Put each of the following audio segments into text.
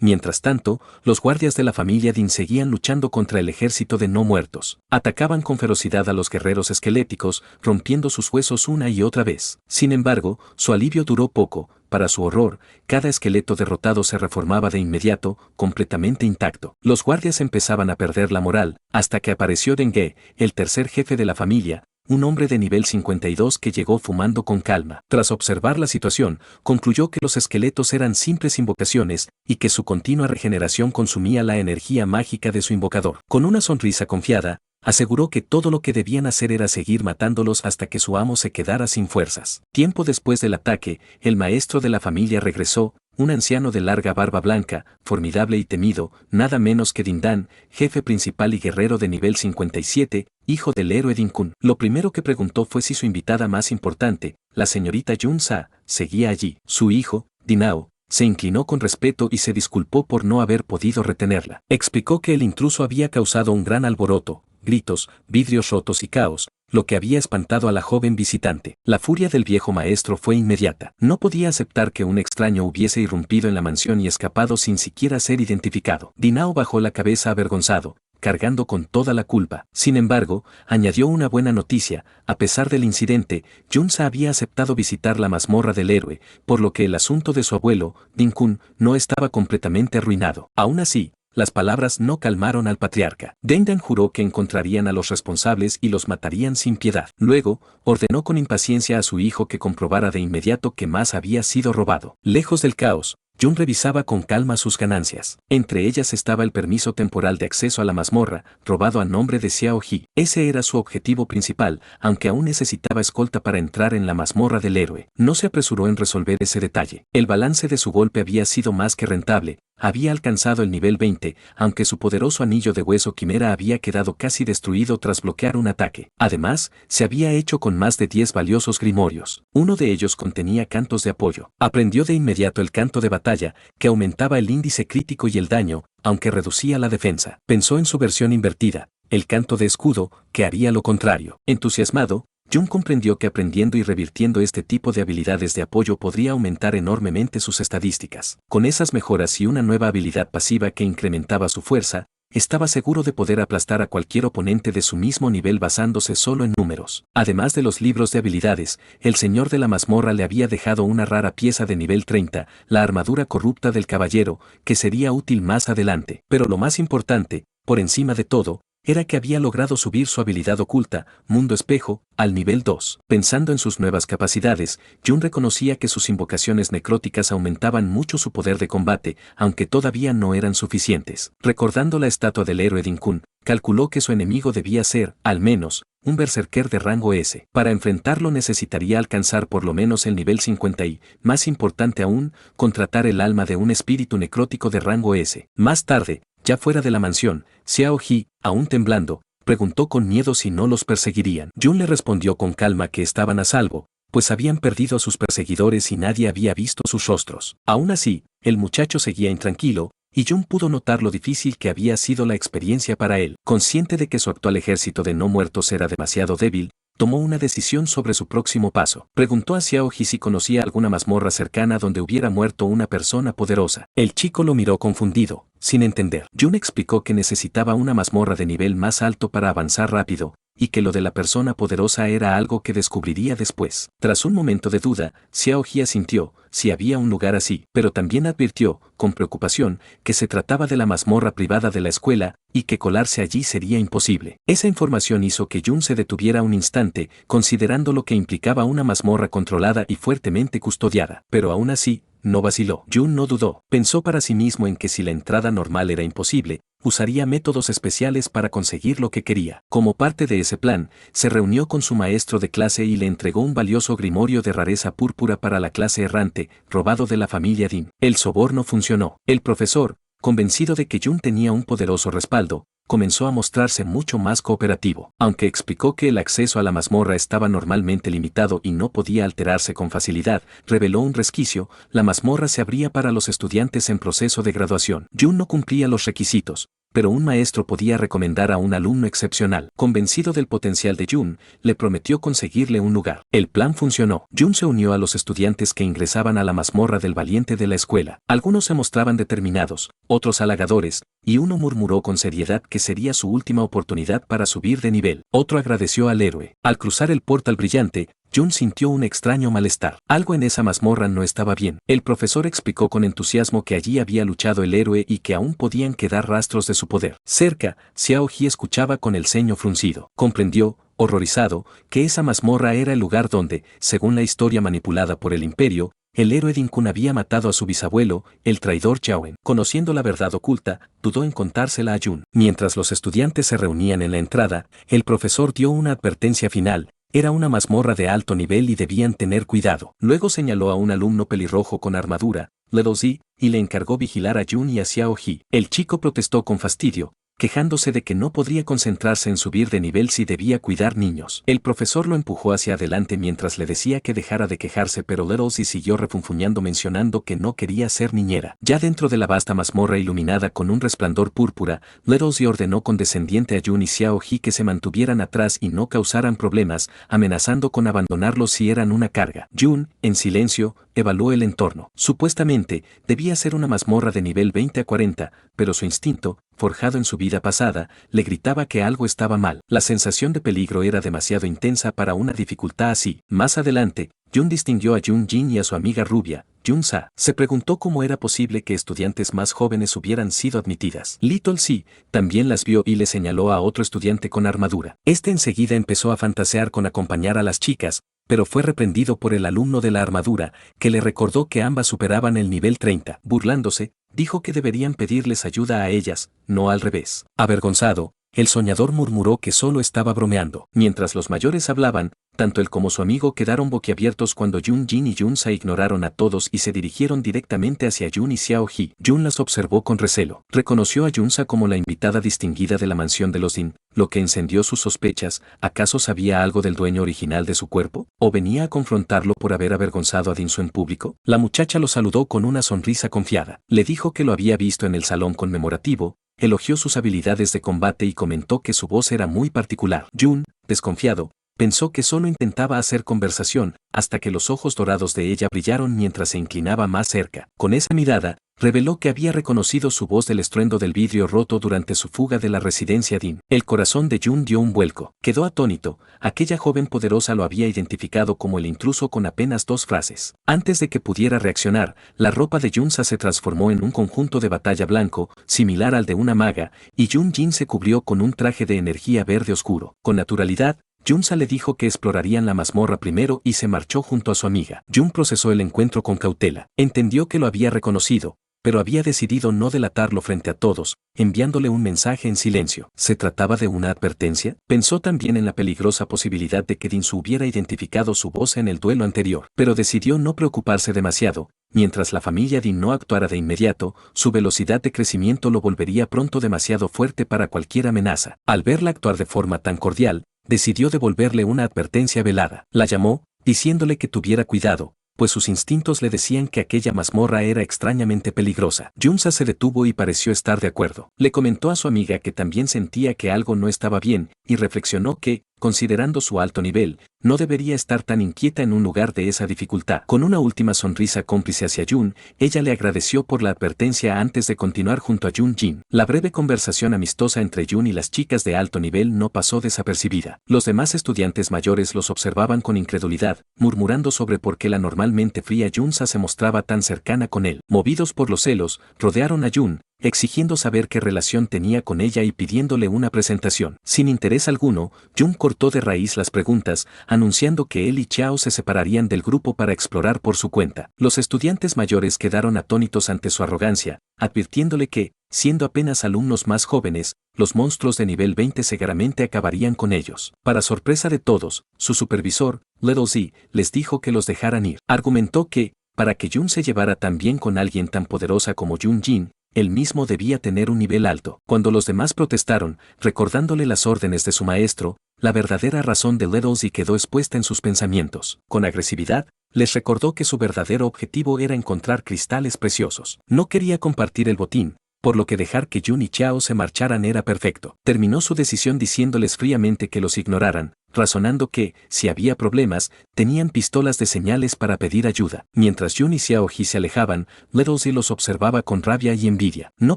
Mientras tanto, los guardias de la familia Dean seguían luchando contra el ejército de no muertos. Atacaban con ferocidad a los guerreros esqueléticos, rompiendo sus huesos una y otra vez. Sin embargo, su alivio duró poco. Para su horror, cada esqueleto derrotado se reformaba de inmediato, completamente intacto. Los guardias empezaban a perder la moral, hasta que apareció Dengue, el tercer jefe de la familia, un hombre de nivel 52 que llegó fumando con calma. Tras observar la situación, concluyó que los esqueletos eran simples invocaciones y que su continua regeneración consumía la energía mágica de su invocador. Con una sonrisa confiada, aseguró que todo lo que debían hacer era seguir matándolos hasta que su amo se quedara sin fuerzas. Tiempo después del ataque, el maestro de la familia regresó, un anciano de larga barba blanca, formidable y temido, nada menos que Dindan, jefe principal y guerrero de nivel 57, hijo del héroe Dinkun. Lo primero que preguntó fue si su invitada más importante, la señorita Yun-sa, seguía allí. Su hijo, Dinao, se inclinó con respeto y se disculpó por no haber podido retenerla. Explicó que el intruso había causado un gran alboroto, gritos, vidrios rotos y caos, lo que había espantado a la joven visitante. La furia del viejo maestro fue inmediata. No podía aceptar que un extraño hubiese irrumpido en la mansión y escapado sin siquiera ser identificado. Dinao bajó la cabeza avergonzado, cargando con toda la culpa. Sin embargo, añadió una buena noticia: a pesar del incidente, Yun-sa había aceptado visitar la mazmorra del héroe, por lo que el asunto de su abuelo, Din-kun, no estaba completamente arruinado. Aún así, las palabras no calmaron al patriarca. Dendan juró que encontrarían a los responsables y los matarían sin piedad. Luego, ordenó con impaciencia a su hijo que comprobara de inmediato que más había sido robado. Lejos del caos, Jun revisaba con calma sus ganancias. Entre ellas estaba el permiso temporal de acceso a la mazmorra, robado a nombre de Xiao Ji. Ese era su objetivo principal, aunque aún necesitaba escolta para entrar en la mazmorra del héroe. No se apresuró en resolver ese detalle. El balance de su golpe había sido más que rentable. Había alcanzado el nivel 20, aunque su poderoso anillo de hueso quimera había quedado casi destruido tras bloquear un ataque. Además, se había hecho con más de 10 valiosos grimorios. Uno de ellos contenía cantos de apoyo. Aprendió de inmediato el canto de batalla, que aumentaba el índice crítico y el daño, aunque reducía la defensa. Pensó en su versión invertida, el canto de escudo, que haría lo contrario. Entusiasmado, Jun comprendió que aprendiendo y revirtiendo este tipo de habilidades de apoyo podría aumentar enormemente sus estadísticas. Con esas mejoras y una nueva habilidad pasiva que incrementaba su fuerza, estaba seguro de poder aplastar a cualquier oponente de su mismo nivel basándose solo en números. Además de los libros de habilidades, el señor de la mazmorra le había dejado una rara pieza de nivel 30, la armadura corrupta del caballero, que sería útil más adelante. Pero lo más importante, por encima de todo, era que había logrado subir su habilidad oculta, Mundo Espejo, al nivel 2. Pensando en sus nuevas capacidades, Jun reconocía que sus invocaciones necróticas aumentaban mucho su poder de combate, aunque todavía no eran suficientes. Recordando la estatua del héroe Din-kun, calculó que su enemigo debía ser, al menos, un berserker de rango S. Para enfrentarlo necesitaría alcanzar por lo menos el nivel 50 y, más importante aún, contratar el alma de un espíritu necrótico de rango S. Más tarde, ya fuera de la mansión, Xiao Ji, aún temblando, preguntó con miedo si no los perseguirían. Jun le respondió con calma que estaban a salvo, pues habían perdido a sus perseguidores y nadie había visto sus rostros. Aún así, el muchacho seguía intranquilo, y Jun pudo notar lo difícil que había sido la experiencia para él. Consciente de que su actual ejército de no muertos era demasiado débil, tomó una decisión sobre su próximo paso. Preguntó a Xiao Ji si conocía alguna mazmorra cercana donde hubiera muerto una persona poderosa. El chico lo miró confundido, sin entender. Jun explicó que necesitaba una mazmorra de nivel más alto para avanzar rápido, y que lo de la persona poderosa era algo que descubriría después. Tras un momento de duda, Xiao Ji asintió, si había un lugar así, pero también advirtió, con preocupación, que se trataba de la mazmorra privada de la escuela, y que colarse allí sería imposible. Esa información hizo que Jun se detuviera un instante, considerando lo que implicaba una mazmorra controlada y fuertemente custodiada. Pero aún así, no vaciló. Jun no dudó. Pensó para sí mismo en que si la entrada normal era imposible, usaría métodos especiales para conseguir lo que quería. Como parte de ese plan, se reunió con su maestro de clase y le entregó un valioso grimorio de rareza púrpura para la clase errante, robado de la familia Din. El soborno funcionó. El profesor, convencido de que Jun tenía un poderoso respaldo, comenzó a mostrarse mucho más cooperativo. Aunque explicó que el acceso a la mazmorra estaba normalmente limitado y no podía alterarse con facilidad, reveló un resquicio: la mazmorra se abría para los estudiantes en proceso de graduación. Jun no cumplía los requisitos, pero un maestro podía recomendar a un alumno excepcional. Convencido del potencial de Jun, le prometió conseguirle un lugar. El plan funcionó. Jun se unió a los estudiantes que ingresaban a la mazmorra del valiente de la escuela. Algunos se mostraban determinados, otros halagadores, y uno murmuró con seriedad que sería su última oportunidad para subir de nivel. Otro agradeció al héroe. Al cruzar el portal brillante, Jun sintió un extraño malestar. Algo en esa mazmorra no estaba bien. El profesor explicó con entusiasmo que allí había luchado el héroe y que aún podían quedar rastros de su poder. Cerca, Xiao Ji escuchaba con el ceño fruncido. Comprendió, horrorizado, que esa mazmorra era el lugar donde, según la historia manipulada por el imperio, el héroe Din Kun había matado a su bisabuelo, el traidor Chaoen. Conociendo la verdad oculta, dudó en contársela a Jun. Mientras los estudiantes se reunían en la entrada, el profesor dio una advertencia final. Era una mazmorra de alto nivel y debían tener cuidado. Luego señaló a un alumno pelirrojo con armadura, Little Z, y le encargó vigilar a Jun y a Xiao Ji. El chico protestó con fastidio, quejándose de que no podría concentrarse en subir de nivel si debía cuidar niños. El profesor lo empujó hacia adelante mientras le decía que dejara de quejarse, pero Little Z siguió refunfuñando mencionando que no quería ser niñera. Ya dentro de la vasta mazmorra iluminada con un resplandor púrpura, Little Z ordenó condescendiente a Jun y Xiao Ji que se mantuvieran atrás y no causaran problemas, amenazando con abandonarlos si eran una carga. Jun, en silencio, evaluó el entorno. Supuestamente, debía ser una mazmorra de nivel 20 a 40, pero su instinto, forjado en su vida pasada, le gritaba que algo estaba mal. La sensación de peligro era demasiado intensa para una dificultad así. Más adelante, Jun distinguió a Jun Jin y a su amiga rubia, Jun Sa. Se preguntó cómo era posible que estudiantes más jóvenes hubieran sido admitidas. Little Z también las vio y le señaló a otro estudiante con armadura. Este enseguida empezó a fantasear con acompañar a las chicas, pero fue reprendido por el alumno de la armadura, que le recordó que ambas superaban el nivel 30. Burlándose, dijo que deberían pedirles ayuda a ellas, no al revés. Avergonzado, el soñador murmuró que solo estaba bromeando. Mientras los mayores hablaban, tanto él como su amigo quedaron boquiabiertos cuando Jun Jin y Jun Sa ignoraron a todos y se dirigieron directamente hacia Jun y Xiao Ji. Jun las observó con recelo. Reconoció a Jun Sa como la invitada distinguida de la mansión de los Din, lo que encendió sus sospechas. ¿Acaso sabía algo del dueño original de su cuerpo? ¿O venía a confrontarlo por haber avergonzado a Dinsu en público? La muchacha lo saludó con una sonrisa confiada. Le dijo que lo había visto en el salón conmemorativo, elogió sus habilidades de combate y comentó que su voz era muy particular. Jun, desconfiado, pensó que solo intentaba hacer conversación, hasta que los ojos dorados de ella brillaron mientras se inclinaba más cerca. Con esa mirada, reveló que había reconocido su voz del estruendo del vidrio roto durante su fuga de la residencia Din. El corazón de Jun dio un vuelco. Quedó atónito. Aquella joven poderosa lo había identificado como el intruso con apenas 2 frases. Antes de que pudiera reaccionar, la ropa de Junsa se transformó en un conjunto de batalla blanco, similar al de una maga, y Jun Jin se cubrió con un traje de energía verde oscuro. Con naturalidad, Junsa le dijo que explorarían la mazmorra primero y se marchó junto a su amiga. Jun procesó el encuentro con cautela. Entendió que lo había reconocido, pero había decidido no delatarlo frente a todos, enviándole un mensaje en silencio. ¿Se trataba de una advertencia? Pensó también en la peligrosa posibilidad de que Dinsu hubiera identificado su voz en el duelo anterior, pero decidió no preocuparse demasiado. Mientras la familia Din no actuara de inmediato, su velocidad de crecimiento lo volvería pronto demasiado fuerte para cualquier amenaza. Al verla actuar de forma tan cordial, decidió devolverle una advertencia velada. La llamó, diciéndole que tuviera cuidado, pues sus instintos le decían que aquella mazmorra era extrañamente peligrosa. Junsa se detuvo y pareció estar de acuerdo. Le comentó a su amiga que también sentía que algo no estaba bien, y reflexionó que, considerando su alto nivel, no debería estar tan inquieta en un lugar de esa dificultad. Con una última sonrisa cómplice hacia Jun, ella le agradeció por la advertencia antes de continuar junto a Jun Jin. La breve conversación amistosa entre Jun y las chicas de alto nivel no pasó desapercibida. Los demás estudiantes mayores los observaban con incredulidad, murmurando sobre por qué la normalmente fría Junsa se mostraba tan cercana con él. Movidos por los celos, rodearon a Jun, exigiendo saber qué relación tenía con ella y pidiéndole una presentación. Sin interés alguno, Jun cortó de raíz las preguntas, anunciando que él y Chao se separarían del grupo para explorar por su cuenta. Los estudiantes mayores quedaron atónitos ante su arrogancia, advirtiéndole que, siendo apenas alumnos más jóvenes, los monstruos de nivel 20 seguramente acabarían con ellos. Para sorpresa de todos, su supervisor, Little Z, les dijo que los dejaran ir. Argumentó que, para que Jun se llevara tan bien con alguien tan poderosa como Jun Jin, él mismo debía tener un nivel alto. Cuando los demás protestaron, recordándole las órdenes de su maestro, la verdadera razón de Little Z quedó expuesta en sus pensamientos. Con agresividad, les recordó que su verdadero objetivo era encontrar cristales preciosos. No quería compartir el botín, por lo que dejar que Jun y Xiao se marcharan era perfecto. Terminó su decisión diciéndoles fríamente que los ignoraran, razonando que, si había problemas, tenían pistolas de señales para pedir ayuda. Mientras Jun y Xiaoji se alejaban, Lettlesy los observaba con rabia y envidia. No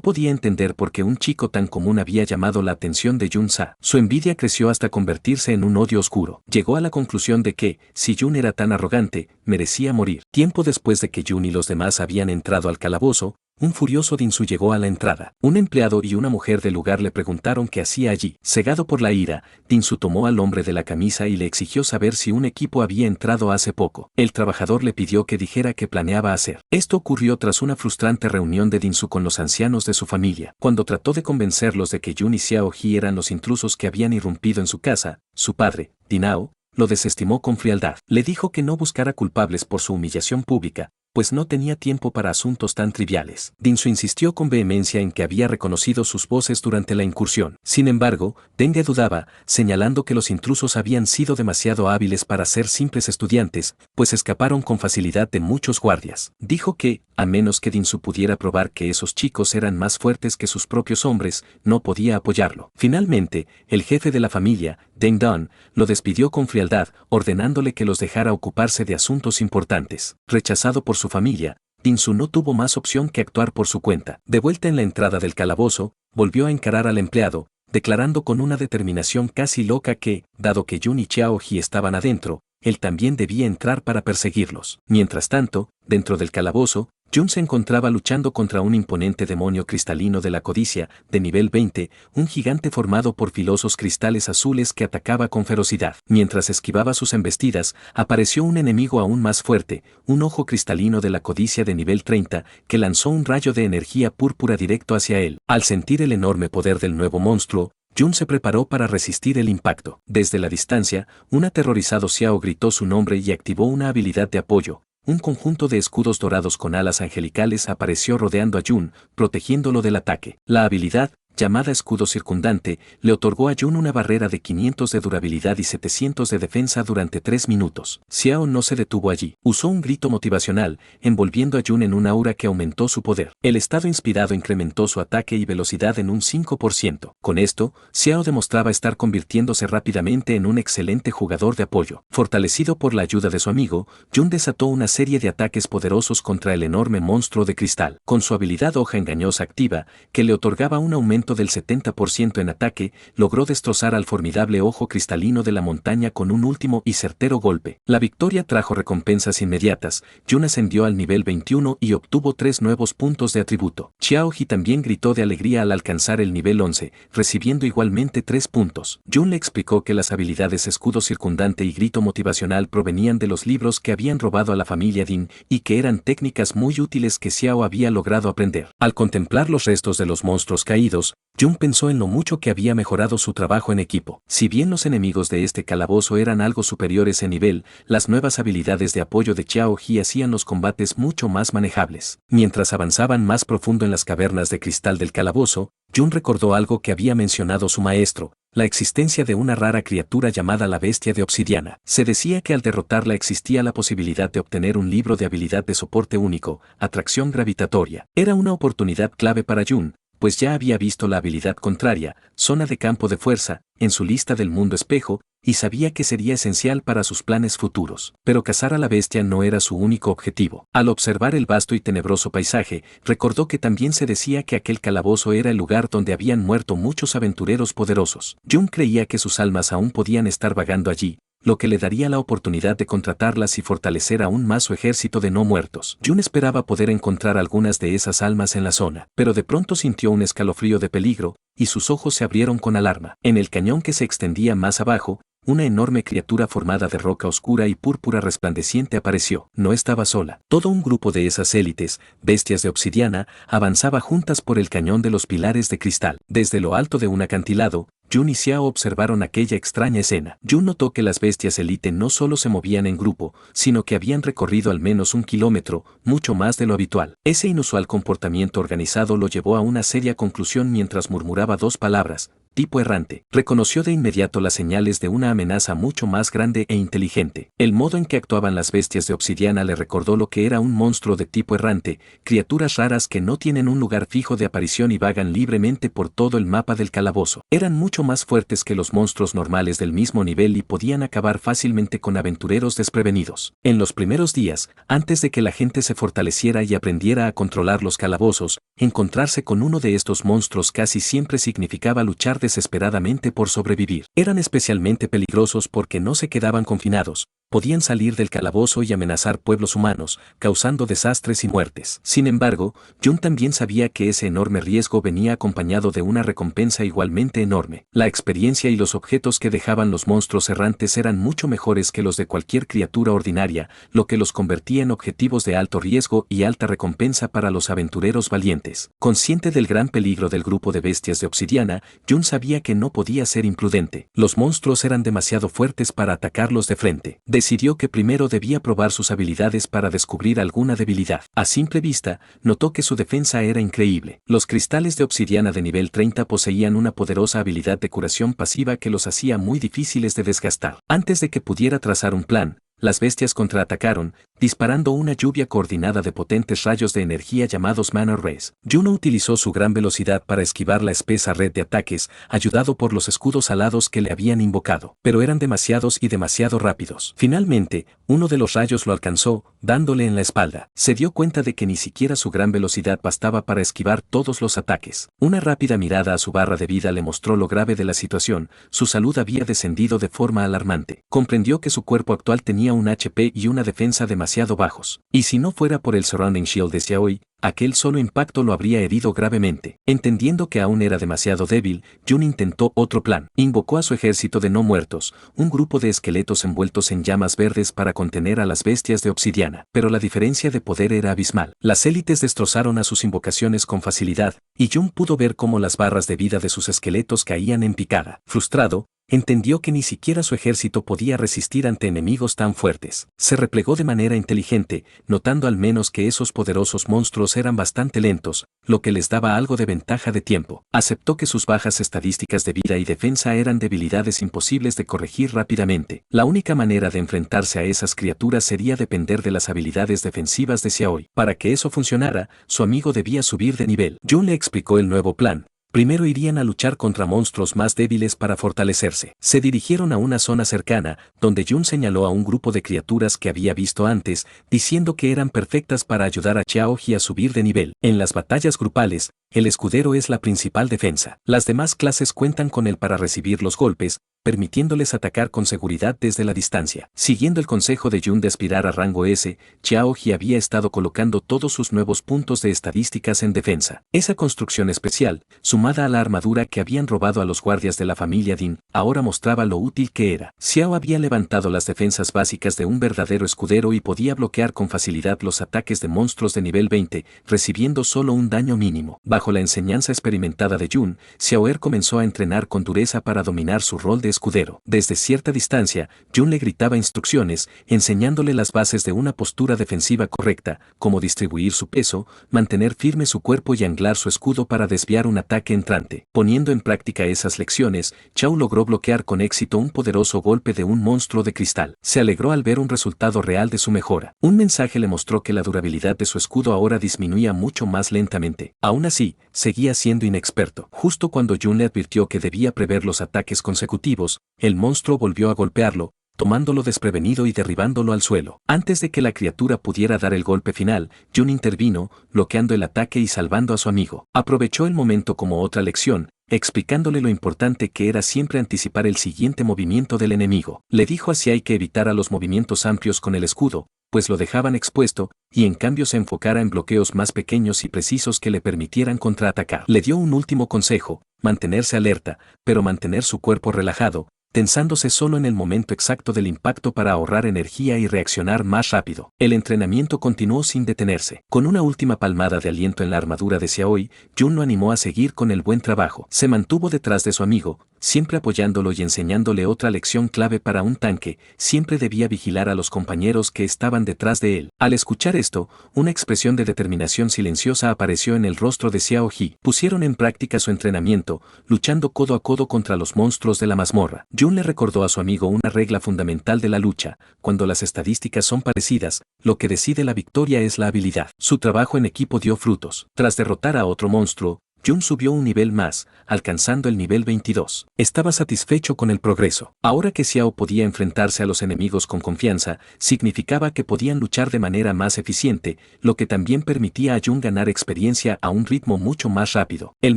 podía entender por qué un chico tan común había llamado la atención de Jun Sa. Su envidia creció hasta convertirse en un odio oscuro. Llegó a la conclusión de que, si Jun era tan arrogante, merecía morir. Tiempo después de que Jun y los demás habían entrado al calabozo, un furioso Dinsu llegó a la entrada. Un empleado y una mujer del lugar le preguntaron qué hacía allí. Cegado por la ira, Dinsu tomó al hombre de la camisa y le exigió saber si un equipo había entrado hace poco. El trabajador le pidió que dijera qué planeaba hacer. Esto ocurrió tras una frustrante reunión de Dinsu con los ancianos de su familia. Cuando trató de convencerlos de que Jun y Xiaoji eran los intrusos que habían irrumpido en su casa, su padre, Dinao, lo desestimó con frialdad. Le dijo que no buscara culpables por su humillación pública, pues no tenía tiempo para asuntos tan triviales. Dinsu insistió con vehemencia en que había reconocido sus voces durante la incursión. Sin embargo, Denge dudaba, señalando que los intrusos habían sido demasiado hábiles para ser simples estudiantes, pues escaparon con facilidad de muchos guardias. Dijo que, a menos que Dinsu pudiera probar que esos chicos eran más fuertes que sus propios hombres, no podía apoyarlo. Finalmente, el jefe de la familia, Deng Dan, lo despidió con frialdad, ordenándole que los dejara ocuparse de asuntos importantes. Rechazado por su familia, Dinsu no tuvo más opción que actuar por su cuenta. De vuelta en la entrada del calabozo, volvió a encarar al empleado, declarando con una determinación casi loca que, dado que Jun y Xiaoji estaban adentro, él también debía entrar para perseguirlos. Mientras tanto, dentro del calabozo, Jun se encontraba luchando contra un imponente demonio cristalino de la codicia, de nivel 20, un gigante formado por filosos cristales azules que atacaba con ferocidad. Mientras esquivaba sus embestidas, apareció un enemigo aún más fuerte, un ojo cristalino de la codicia de nivel 30, que lanzó un rayo de energía púrpura directo hacia él. Al sentir el enorme poder del nuevo monstruo, Jun se preparó para resistir el impacto. Desde la distancia, un aterrorizado Xiao gritó su nombre y activó una habilidad de apoyo. Un conjunto de escudos dorados con alas angelicales apareció rodeando a Jun, protegiéndolo del ataque. La habilidad, llamada escudo circundante, le otorgó a Jun una barrera de 500 de durabilidad y 700 de defensa durante 3 minutos. Xiao no se detuvo allí. Usó un grito motivacional, envolviendo a Jun en un aura que aumentó su poder. El estado inspirado incrementó su ataque y velocidad en un 5%. Con esto, Xiao demostraba estar convirtiéndose rápidamente en un excelente jugador de apoyo. Fortalecido por la ayuda de su amigo, Jun desató una serie de ataques poderosos contra el enorme monstruo de cristal. Con su habilidad hoja engañosa activa, que le otorgaba un aumento del 70% en ataque, logró destrozar al formidable ojo cristalino de la montaña con un último y certero golpe. La victoria trajo recompensas inmediatas. Jun ascendió al nivel 21 y obtuvo 3 nuevos puntos de atributo. Xiaoji también gritó de alegría al alcanzar el nivel 11, recibiendo igualmente 3 puntos. Jun le explicó que las habilidades escudo circundante y grito motivacional provenían de los libros que habían robado a la familia Din y que eran técnicas muy útiles que Xiao había logrado aprender. Al contemplar los restos de los monstruos caídos, Jun pensó en lo mucho que había mejorado su trabajo en equipo. Si bien los enemigos de este calabozo eran algo superiores en nivel, las nuevas habilidades de apoyo de Xiaoji hacían los combates mucho más manejables. Mientras avanzaban más profundo en las cavernas de cristal del calabozo, Jun recordó algo que había mencionado su maestro, la existencia de una rara criatura llamada la bestia de obsidiana. Se decía que al derrotarla existía la posibilidad de obtener un libro de habilidad de soporte único, atracción gravitatoria. Era una oportunidad clave para Jun, pues ya había visto la habilidad contraria, zona de campo de fuerza, en su lista del mundo espejo, y sabía que sería esencial para sus planes futuros. Pero cazar a la bestia no era su único objetivo. Al observar el vasto y tenebroso paisaje, recordó que también se decía que aquel calabozo era el lugar donde habían muerto muchos aventureros poderosos. Jun creía que sus almas aún podían estar vagando allí, lo que le daría la oportunidad de contratarlas y fortalecer aún más su ejército de no muertos. Jun esperaba poder encontrar algunas de esas almas en la zona, pero de pronto sintió un escalofrío de peligro, y sus ojos se abrieron con alarma. En el cañón que se extendía más abajo, una enorme criatura formada de roca oscura y púrpura resplandeciente apareció. No estaba sola. Todo un grupo de esas élites, bestias de obsidiana, avanzaba juntas por el cañón de los pilares de cristal. Desde lo alto de un acantilado, Jun y Xiao observaron aquella extraña escena. Jun notó que las bestias élite no solo se movían en grupo, sino que habían recorrido al menos 1 kilómetro, mucho más de lo habitual. Ese inusual comportamiento organizado lo llevó a una seria conclusión mientras murmuraba 2 palabras: tipo errante. Reconoció de inmediato las señales de una amenaza mucho más grande e inteligente. El modo en que actuaban las bestias de obsidiana le recordó lo que era un monstruo de tipo errante, criaturas raras que no tienen un lugar fijo de aparición y vagan libremente por todo el mapa del calabozo. Eran mucho más fuertes que los monstruos normales del mismo nivel y podían acabar fácilmente con aventureros desprevenidos. En los primeros días, antes de que la gente se fortaleciera y aprendiera a controlar los calabozos, encontrarse con uno de estos monstruos casi siempre significaba luchar desesperadamente por sobrevivir. Eran especialmente peligrosos porque no se quedaban confinados, podían salir del calabozo y amenazar pueblos humanos, causando desastres y muertes. Sin embargo, Jun también sabía que ese enorme riesgo venía acompañado de una recompensa igualmente enorme. La experiencia y los objetos que dejaban los monstruos errantes eran mucho mejores que los de cualquier criatura ordinaria, lo que los convertía en objetivos de alto riesgo y alta recompensa para los aventureros valientes. Consciente del gran peligro del grupo de bestias de obsidiana, Jun sabía que no podía ser imprudente. Los monstruos eran demasiado fuertes para atacarlos de frente. Decidió que primero debía probar sus habilidades para descubrir alguna debilidad. A simple vista, notó que su defensa era increíble. Los cristales de obsidiana de nivel 30 poseían una poderosa habilidad de curación pasiva que los hacía muy difíciles de desgastar. Antes de que pudiera trazar un plan, las bestias contraatacaron, disparando una lluvia coordinada de potentes rayos de energía llamados Mana Rays. Juno utilizó su gran velocidad para esquivar la espesa red de ataques, ayudado por los escudos alados que le habían invocado, pero eran demasiados y demasiado rápidos. Finalmente, uno de los rayos lo alcanzó, dándole en la espalda. Se dio cuenta de que ni siquiera su gran velocidad bastaba para esquivar todos los ataques. Una rápida mirada a su barra de vida le mostró lo grave de la situación, su salud había descendido de forma alarmante. Comprendió que su cuerpo actual tenía un HP y una defensa demasiado bajos, y si no fuera por el Surrounding Shield de Xiaoi, aquel solo impacto lo habría herido gravemente. Entendiendo que aún era demasiado débil, Jun intentó otro plan. Invocó a su ejército de no muertos, un grupo de esqueletos envueltos en llamas verdes para contener a las bestias de obsidiana, pero la diferencia de poder era abismal. Las élites destrozaron a sus invocaciones con facilidad, y Jun pudo ver cómo las barras de vida de sus esqueletos caían en picada. Frustrado, entendió que ni siquiera su ejército podía resistir ante enemigos tan fuertes. Se replegó de manera inteligente, notando al menos que esos poderosos monstruos eran bastante lentos, lo que les daba algo de ventaja de tiempo. Aceptó que sus bajas estadísticas de vida y defensa eran debilidades imposibles de corregir rápidamente. La única manera de enfrentarse a esas criaturas sería depender de las habilidades defensivas de Xiaoi. Para que eso funcionara, su amigo debía subir de nivel. Jun le explicó el nuevo plan. Primero irían a luchar contra monstruos más débiles para fortalecerse. Se dirigieron a una zona cercana, donde Jun señaló a un grupo de criaturas que había visto antes, diciendo que eran perfectas para ayudar a Xiaoji a subir de nivel. En las batallas grupales, el escudero es la principal defensa. Las demás clases cuentan con él para recibir los golpes, permitiéndoles atacar con seguridad desde la distancia. Siguiendo el consejo de Jun de aspirar a rango S, Xiaoji había estado colocando todos sus nuevos puntos de estadísticas en defensa. Esa construcción especial, sumada a la armadura que habían robado a los guardias de la familia Din, ahora mostraba lo útil que era. Xiao había levantado las defensas básicas de un verdadero escudero y podía bloquear con facilidad los ataques de monstruos de nivel 20, recibiendo solo un daño mínimo. Bajo la enseñanza experimentada de Jun, Xiaoer comenzó a entrenar con dureza para dominar su rol de escudero. Desde cierta distancia, Jun le gritaba instrucciones, enseñándole las bases de una postura defensiva correcta, como distribuir su peso, mantener firme su cuerpo y anclar su escudo para desviar un ataque entrante. Poniendo en práctica esas lecciones, Xiao logró bloquear con éxito un poderoso golpe de un monstruo de cristal. Se alegró al ver un resultado real de su mejora. Un mensaje le mostró que la durabilidad de su escudo ahora disminuía mucho más lentamente. Aún así, seguía siendo inexperto. Justo cuando Jun le advirtió que debía prever los ataques consecutivos, el monstruo volvió a golpearlo, tomándolo desprevenido y derribándolo al suelo. Antes de que la criatura pudiera dar el golpe final, Jun intervino, bloqueando el ataque y salvando a su amigo. Aprovechó el momento como otra lección, explicándole lo importante que era siempre anticipar el siguiente movimiento del enemigo. Le dijo a Xiai que evitara los movimientos amplios con el escudo, pues lo dejaban expuesto, y en cambio se enfocara en bloqueos más pequeños y precisos que le permitieran contraatacar. Le dio un último consejo, mantenerse alerta, pero mantener su cuerpo relajado, tensándose solo en el momento exacto del impacto para ahorrar energía y reaccionar más rápido. El entrenamiento continuó sin detenerse. Con una última palmada de aliento en la armadura de Xiaoi, Jun lo animó a seguir con el buen trabajo. Se mantuvo detrás de su amigo, siempre apoyándolo y enseñándole otra lección clave para un tanque: siempre debía vigilar a los compañeros que estaban detrás de él. Al escuchar esto, una expresión de determinación silenciosa apareció en el rostro de Xiao He. Pusieron en práctica su entrenamiento, luchando codo a codo contra los monstruos de la mazmorra. Jun le recordó a su amigo una regla fundamental de la lucha: cuando las estadísticas son parecidas, lo que decide la victoria es la habilidad. Su trabajo en equipo dio frutos. Tras derrotar a otro monstruo, Jun subió un nivel más, alcanzando el nivel 22. Estaba satisfecho con el progreso. Ahora que Xiao podía enfrentarse a los enemigos con confianza, significaba que podían luchar de manera más eficiente, lo que también permitía a Jun ganar experiencia a un ritmo mucho más rápido. El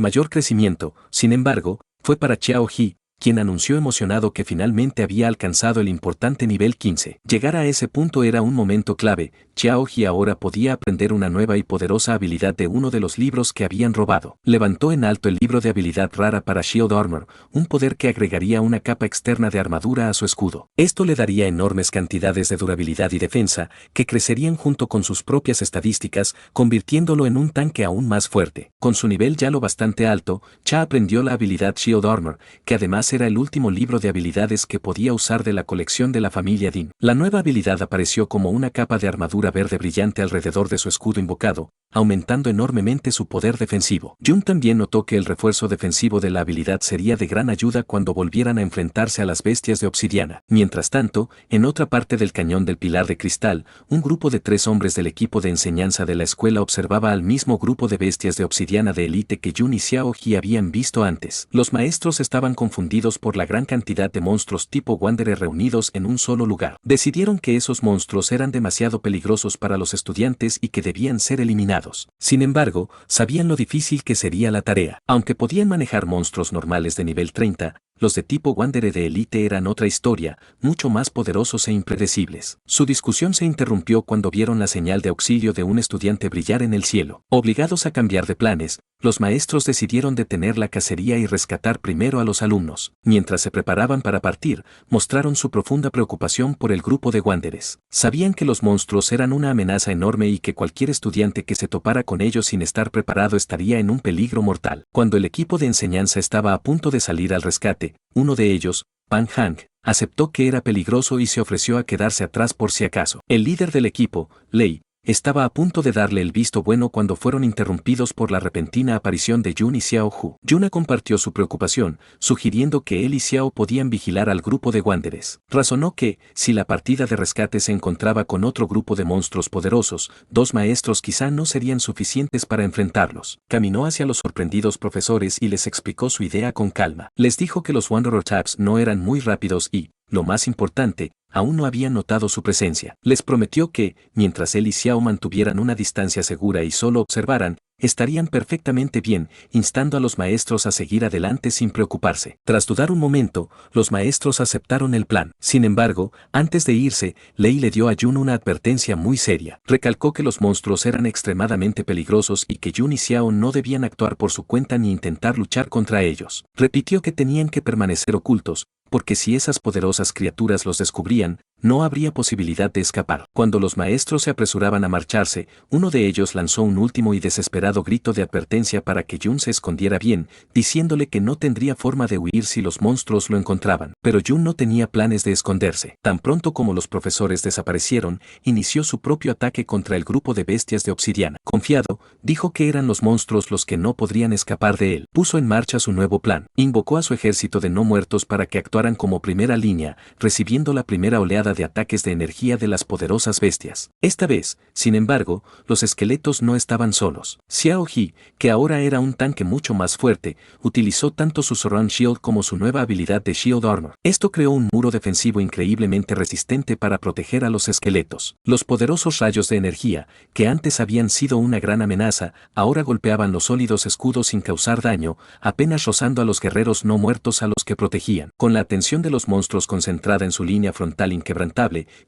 mayor crecimiento, sin embargo, fue para Xiao He, quien anunció emocionado que finalmente había alcanzado el importante nivel 15. Llegar a ese punto era un momento clave. Xiao He ahora podía aprender una nueva y poderosa habilidad de uno de los libros que habían robado. Levantó en alto el libro de habilidad rara para Shield Armor, un poder que agregaría una capa externa de armadura a su escudo. Esto le daría enormes cantidades de durabilidad y defensa, que crecerían junto con sus propias estadísticas, convirtiéndolo en un tanque aún más fuerte. Con su nivel ya lo bastante alto, Cha aprendió la habilidad Shield Armor, que además era el último libro de habilidades que podía usar de la colección de la familia Din. La nueva habilidad apareció como una capa de armadura verde brillante alrededor de su escudo invocado, aumentando enormemente su poder defensivo. Jun también notó que el refuerzo defensivo de la habilidad sería de gran ayuda cuando volvieran a enfrentarse a las bestias de obsidiana. Mientras tanto, en otra parte del cañón del Pilar de Cristal, un grupo de 3 hombres del equipo de enseñanza de la escuela observaba al mismo grupo de bestias de obsidiana de élite que Jun y Xiao He habían visto antes. Los maestros estaban confundidos por la gran cantidad de monstruos tipo Wanderer reunidos en un solo lugar. Decidieron que esos monstruos eran demasiado peligrosos para los estudiantes y que debían ser eliminados. Sin embargo, sabían lo difícil que sería la tarea. Aunque podían manejar monstruos normales de nivel 30, los de tipo Wanderer de élite eran otra historia, mucho más poderosos e impredecibles. Su discusión se interrumpió cuando vieron la señal de auxilio de un estudiante brillar en el cielo. Obligados a cambiar de planes, los maestros decidieron detener la cacería y rescatar primero a los alumnos. Mientras se preparaban para partir, mostraron su profunda preocupación por el grupo de Wanderers. Sabían que los monstruos eran una amenaza enorme y que cualquier estudiante que se topara con ellos sin estar preparado estaría en un peligro mortal. Cuando el equipo de enseñanza estaba a punto de salir al rescate, uno de ellos, Pan Hang, aceptó que era peligroso y se ofreció a quedarse atrás por si acaso. El líder del equipo, Lei, estaba a punto de darle el visto bueno cuando fueron interrumpidos por la repentina aparición de Jun y Xiao Hu. Yuna compartió su preocupación, sugiriendo que él y Xiao podían vigilar al grupo de Wanderers. Razonó que, si la partida de rescate se encontraba con otro grupo de monstruos poderosos, 2 maestros quizá no serían suficientes para enfrentarlos. Caminó hacia los sorprendidos profesores y les explicó su idea con calma. Les dijo que los Wanderer Taps no eran muy rápidos y, lo más importante, aún no habían notado su presencia. Les prometió que, mientras él y Xiao mantuvieran una distancia segura y solo observaran, estarían perfectamente bien, instando a los maestros a seguir adelante sin preocuparse. Tras dudar un momento, los maestros aceptaron el plan. Sin embargo, antes de irse, Lei le dio a Jun una advertencia muy seria. Recalcó que los monstruos eran extremadamente peligrosos y que Jun y Xiao no debían actuar por su cuenta ni intentar luchar contra ellos. Repitió que tenían que permanecer ocultos, porque si esas poderosas criaturas los descubrían, no habría posibilidad de escapar. Cuando los maestros se apresuraban a marcharse, uno de ellos lanzó un último y desesperado grito de advertencia para que Jun se escondiera bien, diciéndole que no tendría forma de huir si los monstruos lo encontraban. Pero Jun no tenía planes de esconderse. Tan pronto como los profesores desaparecieron, inició su propio ataque contra el grupo de bestias de obsidiana. Confiado, dijo que eran los monstruos los que no podrían escapar de él. Puso en marcha su nuevo plan. Invocó a su ejército de no muertos para que actuaran como primera línea, recibiendo la primera oleada de ataques de energía de las poderosas bestias. Esta vez, sin embargo, los esqueletos no estaban solos. Xiao He, que ahora era un tanque mucho más fuerte, utilizó tanto su Surround Shield como su nueva habilidad de Shield Armor. Esto creó un muro defensivo increíblemente resistente para proteger a los esqueletos. Los poderosos rayos de energía, que antes habían sido una gran amenaza, ahora golpeaban los sólidos escudos sin causar daño, apenas rozando a los guerreros no muertos a los que protegían. Con la atención de los monstruos concentrada en su línea frontal inquebrantable,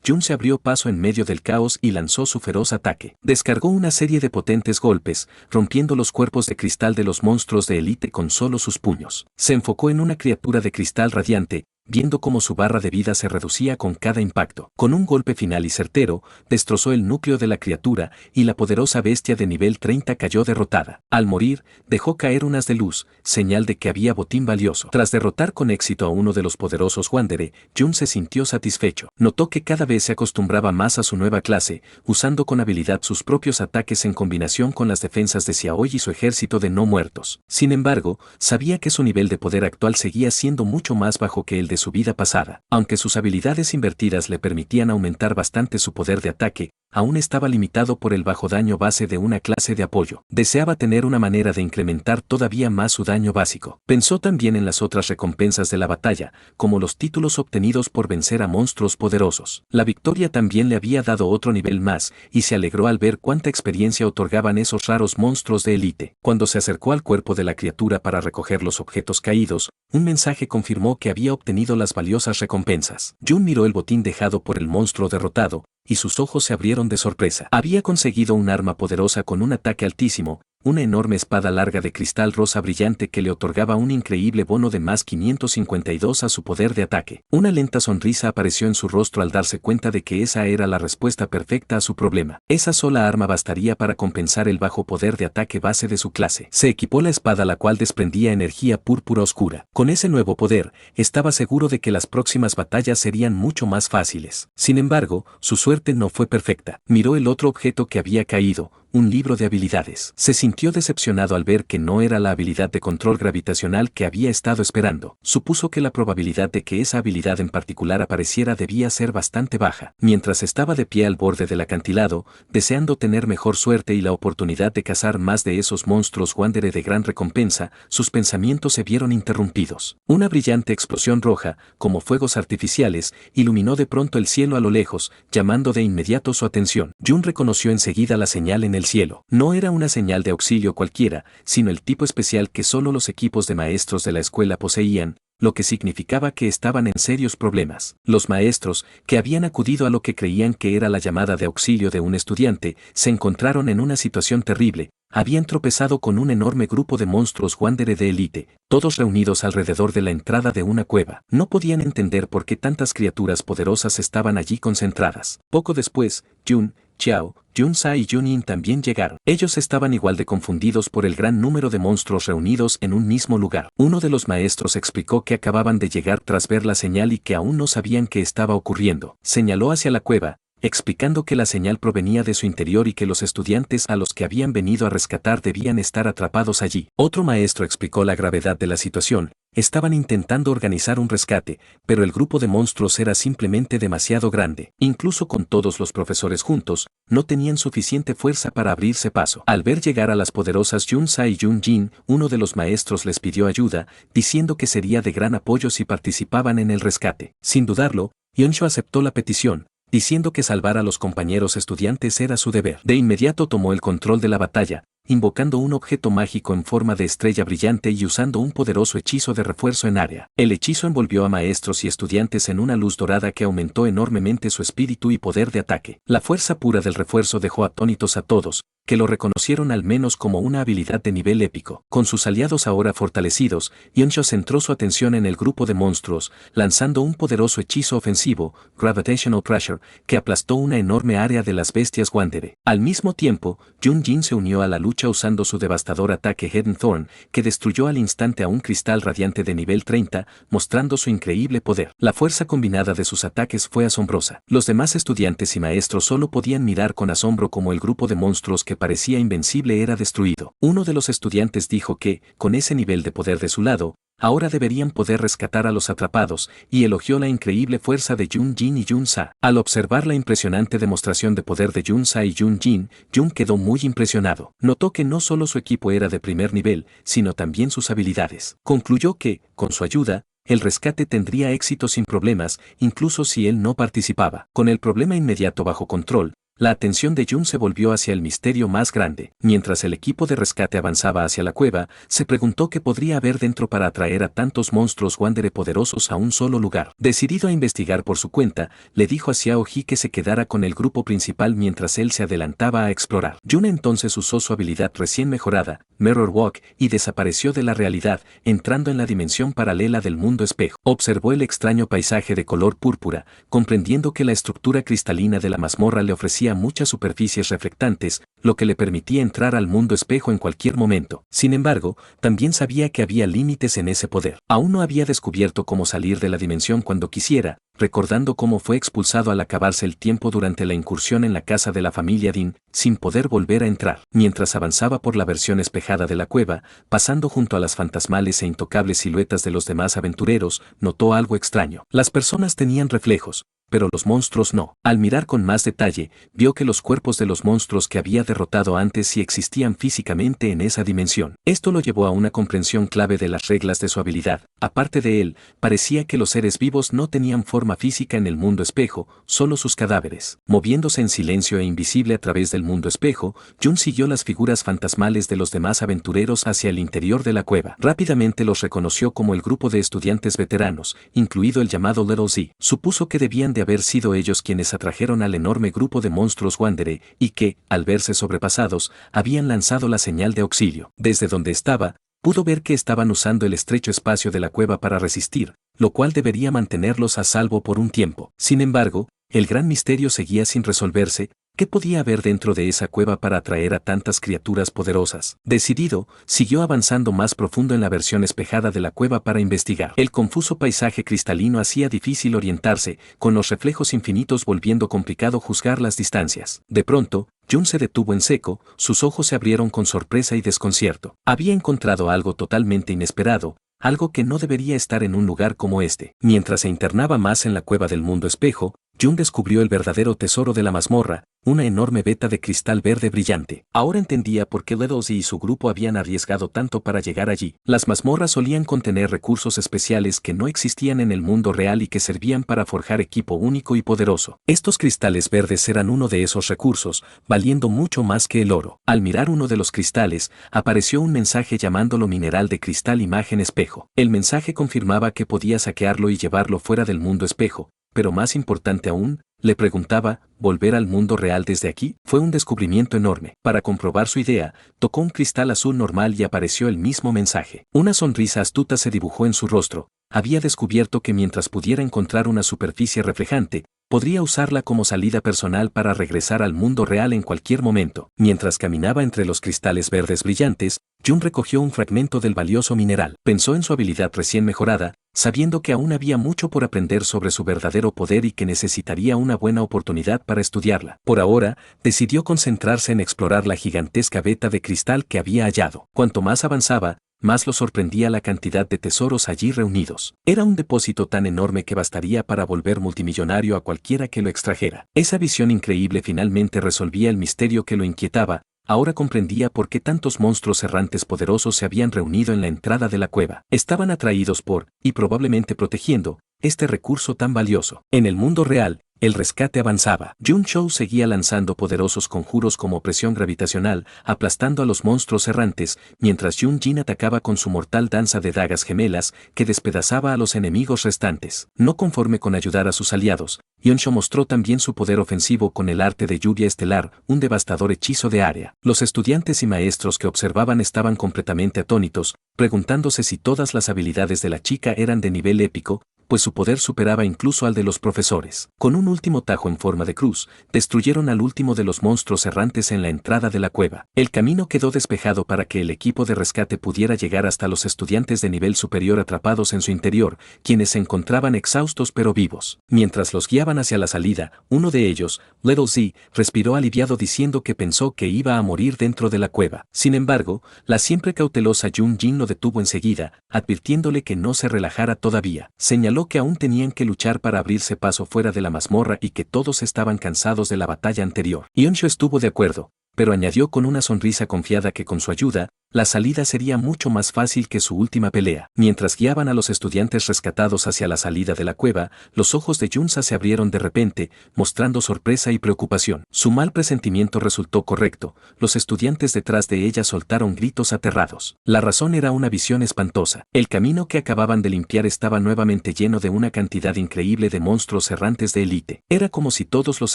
Jun se abrió paso en medio del caos y lanzó su feroz ataque. Descargó una serie de potentes golpes, rompiendo los cuerpos de cristal de los monstruos de élite con solo sus puños. Se enfocó en una criatura de cristal radiante, viendo cómo su barra de vida se reducía con cada impacto. Con un golpe final y certero, destrozó el núcleo de la criatura y la poderosa bestia de nivel 30 cayó derrotada. Al morir, dejó caer unas de luz, señal de que había botín valioso. Tras derrotar con éxito a uno de los poderosos Wanderer, Jun se sintió satisfecho. Notó que cada vez se acostumbraba más a su nueva clase, usando con habilidad sus propios ataques en combinación con las defensas de Xiaoyi y su ejército de no muertos. Sin embargo, sabía que su nivel de poder actual seguía siendo mucho más bajo que el de su vida pasada. Aunque sus habilidades invertidas le permitían aumentar bastante su poder de ataque, aún estaba limitado por el bajo daño base de una clase de apoyo. Deseaba tener una manera de incrementar todavía más su daño básico. Pensó también en las otras recompensas de la batalla, como los títulos obtenidos por vencer a monstruos poderosos. La victoria también le había dado otro nivel más, y se alegró al ver cuánta experiencia otorgaban esos raros monstruos de élite. Cuando se acercó al cuerpo de la criatura para recoger los objetos caídos, un mensaje confirmó que había obtenido las valiosas recompensas. Jun miró el botín dejado por el monstruo derrotado, y sus ojos se abrieron de sorpresa. Había conseguido un arma poderosa con un ataque altísimo, una enorme espada larga de cristal rosa brillante que le otorgaba un increíble bono de más 552 a su poder de ataque. Una lenta sonrisa apareció en su rostro al darse cuenta de que esa era la respuesta perfecta a su problema. Esa sola arma bastaría para compensar el bajo poder de ataque base de su clase. Se equipó la espada, la cual desprendía energía púrpura oscura. Con ese nuevo poder, estaba seguro de que las próximas batallas serían mucho más fáciles. Sin embargo, su suerte no fue perfecta. Miró el otro objeto que había caído, un libro de habilidades. Se sintió decepcionado al ver que no era la habilidad de control gravitacional que había estado esperando. Supuso que la probabilidad de que esa habilidad en particular apareciera debía ser bastante baja. Mientras estaba de pie al borde del acantilado, deseando tener mejor suerte y la oportunidad de cazar más de esos monstruos Wanderer de gran recompensa, sus pensamientos se vieron interrumpidos. Una brillante explosión roja, como fuegos artificiales, iluminó de pronto el cielo a lo lejos, llamando de inmediato su atención. Jun reconoció enseguida la señal en el cielo. No era una señal de auxilio cualquiera, sino el tipo especial que solo los equipos de maestros de la escuela poseían, lo que significaba que estaban en serios problemas. Los maestros, que habían acudido a lo que creían que era la llamada de auxilio de un estudiante, se encontraron en una situación terrible. Habían tropezado con un enorme grupo de monstruos Wanderer de élite, todos reunidos alrededor de la entrada de una cueva. No podían entender por qué tantas criaturas poderosas estaban allí concentradas. Poco después, Jun, Xiao, Junsa y Junin también llegaron. Ellos estaban igual de confundidos por el gran número de monstruos reunidos en un mismo lugar. Uno de los maestros explicó que acababan de llegar tras ver la señal y que aún no sabían qué estaba ocurriendo. Señaló hacia la cueva, explicando que la señal provenía de su interior y que los estudiantes a los que habían venido a rescatar debían estar atrapados allí. Otro maestro explicó la gravedad de la situación. Estaban intentando organizar un rescate, pero el grupo de monstruos era simplemente demasiado grande. Incluso con todos los profesores juntos, no tenían suficiente fuerza para abrirse paso. Al ver llegar a las poderosas Junsa y Junjin, uno de los maestros les pidió ayuda, diciendo que sería de gran apoyo si participaban en el rescate. Sin dudarlo, Yonshu aceptó la petición, diciendo que salvar a los compañeros estudiantes era su deber. De inmediato tomó el control de la batalla, invocando un objeto mágico en forma de estrella brillante y usando un poderoso hechizo de refuerzo en área. El hechizo envolvió a maestros y estudiantes en una luz dorada que aumentó enormemente su espíritu y poder de ataque. La fuerza pura del refuerzo dejó atónitos a todos, que lo reconocieron al menos como una habilidad de nivel épico. Con sus aliados ahora fortalecidos, Yonshu centró su atención en el grupo de monstruos, lanzando un poderoso hechizo ofensivo, Gravitational Pressure, que aplastó una enorme área de las bestias Wanderer. Al mismo tiempo, Junjin se unió a la lucha usando su devastador ataque Hidden Thorn, que destruyó al instante a un cristal radiante de nivel 30, mostrando su increíble poder. La fuerza combinada de sus ataques fue asombrosa. Los demás estudiantes y maestros solo podían mirar con asombro como el grupo de monstruos que parecía invencible era destruido. Uno de los estudiantes dijo que, con ese nivel de poder de su lado, ahora deberían poder rescatar a los atrapados, y elogió la increíble fuerza de Junjin y Junsa. Al observar la impresionante demostración de poder de Junsa y Junjin, Jun quedó muy impresionado. Notó que no solo su equipo era de primer nivel, sino también sus habilidades. Concluyó que, con su ayuda, el rescate tendría éxito sin problemas, incluso si él no participaba. Con el problema inmediato bajo control, La atención de Jun se volvió hacia el misterio más grande. Mientras el equipo de rescate avanzaba hacia la cueva, se preguntó qué podría haber dentro para atraer a tantos monstruos Wanderer poderosos a un solo lugar. Decidido a investigar por su cuenta, le dijo a Xiao Ji que se quedara con el grupo principal mientras él se adelantaba a explorar. Jun entonces usó su habilidad recién mejorada, Mirror Walk, y desapareció de la realidad, entrando en la dimensión paralela del mundo espejo. Observó el extraño paisaje de color púrpura, comprendiendo que la estructura cristalina de la mazmorra le ofrecía muchas superficies reflectantes, lo que le permitía entrar al mundo espejo en cualquier momento. Sin embargo, también sabía que había límites en ese poder. Aún no había descubierto cómo salir de la dimensión cuando quisiera, recordando cómo fue expulsado al acabarse el tiempo durante la incursión en la casa de la familia Din, sin poder volver a entrar. Mientras avanzaba por la versión espejada de la cueva, pasando junto a las fantasmales e intocables siluetas de los demás aventureros, notó algo extraño. Las personas tenían reflejos, pero los monstruos no. Al mirar con más detalle, vio que los cuerpos de los monstruos que había derrotado antes sí existían físicamente en esa dimensión. Esto lo llevó a una comprensión clave de las reglas de su habilidad. Aparte de él, parecía que los seres vivos no tenían forma física en el mundo espejo, solo sus cadáveres. Moviéndose en silencio e invisible a través del mundo espejo, Jun siguió las figuras fantasmales de los demás aventureros hacia el interior de la cueva. Rápidamente los reconoció como el grupo de estudiantes veteranos, incluido el llamado Little Z. Supuso que debían de haber sido ellos quienes atrajeron al enorme grupo de monstruos Wanderer y que, al verse sobrepasados, habían lanzado la señal de auxilio. Desde donde estaba, pudo ver que estaban usando el estrecho espacio de la cueva para resistir, lo cual debería mantenerlos a salvo por un tiempo. Sin embargo, el gran misterio seguía sin resolverse. ¿Qué podía haber dentro de esa cueva para atraer a tantas criaturas poderosas? Decidido, siguió avanzando más profundo en la versión espejada de la cueva para investigar. El confuso paisaje cristalino hacía difícil orientarse, con los reflejos infinitos volviendo complicado juzgar las distancias. De pronto, Jun se detuvo en seco, sus ojos se abrieron con sorpresa y desconcierto. Había encontrado algo totalmente inesperado, algo que no debería estar en un lugar como este. Mientras se internaba más en la cueva del mundo espejo, Jun descubrió el verdadero tesoro de la mazmorra, una enorme veta de cristal verde brillante. Ahora entendía por qué Little Z y su grupo habían arriesgado tanto para llegar allí. Las mazmorras solían contener recursos especiales que no existían en el mundo real y que servían para forjar equipo único y poderoso. Estos cristales verdes eran uno de esos recursos, valiendo mucho más que el oro. Al mirar uno de los cristales, apareció un mensaje llamándolo mineral de cristal imagen espejo. El mensaje confirmaba que podía saquearlo y llevarlo fuera del mundo espejo. Pero más importante aún, le preguntaba, ¿volver al mundo real desde aquí? Fue un descubrimiento enorme. Para comprobar su idea, tocó un cristal azul normal y apareció el mismo mensaje. Una sonrisa astuta se dibujó en su rostro. Había descubierto que mientras pudiera encontrar una superficie reflejante, podría usarla como salida personal para regresar al mundo real en cualquier momento. Mientras caminaba entre los cristales verdes brillantes, Jun recogió un fragmento del valioso mineral. Pensó en su habilidad recién mejorada, sabiendo que aún había mucho por aprender sobre su verdadero poder y que necesitaría una buena oportunidad para estudiarla. Por ahora, decidió concentrarse en explorar la gigantesca veta de cristal que había hallado. Cuanto más avanzaba, más lo sorprendía la cantidad de tesoros allí reunidos. Era un depósito tan enorme que bastaría para volver multimillonario a cualquiera que lo extrajera. Esa visión increíble finalmente resolvía el misterio que lo inquietaba. Ahora comprendía por qué tantos monstruos errantes poderosos se habían reunido en la entrada de la cueva. Estaban atraídos por, y probablemente protegiendo, este recurso tan valioso. En el mundo real, el rescate avanzaba. Jun Chou seguía lanzando poderosos conjuros como presión gravitacional, aplastando a los monstruos errantes, mientras Jun Jin atacaba con su mortal danza de dagas gemelas, que despedazaba a los enemigos restantes. No conforme con ayudar a sus aliados, Yeonsho mostró también su poder ofensivo con el arte de lluvia estelar, un devastador hechizo de área. Los estudiantes y maestros que observaban estaban completamente atónitos, preguntándose si todas las habilidades de la chica eran de nivel épico, pues su poder superaba incluso al de los profesores. Con un último tajo en forma de cruz, destruyeron al último de los monstruos errantes en la entrada de la cueva. El camino quedó despejado para que el equipo de rescate pudiera llegar hasta los estudiantes de nivel superior atrapados en su interior, quienes se encontraban exhaustos pero vivos. Mientras los guiaban hacia la salida, uno de ellos, Little Z, respiró aliviado diciendo que pensó que iba a morir dentro de la cueva. Sin embargo, la siempre cautelosa Jun Jin lo detuvo enseguida, advirtiéndole que no se relajara todavía. Señaló que aún tenían que luchar para abrirse paso fuera de la mazmorra y que todos estaban cansados de la batalla anterior. Yeonsho estuvo de acuerdo, pero añadió con una sonrisa confiada que con su ayuda, la salida sería mucho más fácil que su última pelea. Mientras guiaban a los estudiantes rescatados hacia la salida de la cueva, los ojos de Junsa se abrieron de repente, mostrando sorpresa y preocupación. Su mal presentimiento resultó correcto, los estudiantes detrás de ella soltaron gritos aterrados. La razón era una visión espantosa. El camino que acababan de limpiar estaba nuevamente lleno de una cantidad increíble de monstruos errantes de élite. Era como si todos los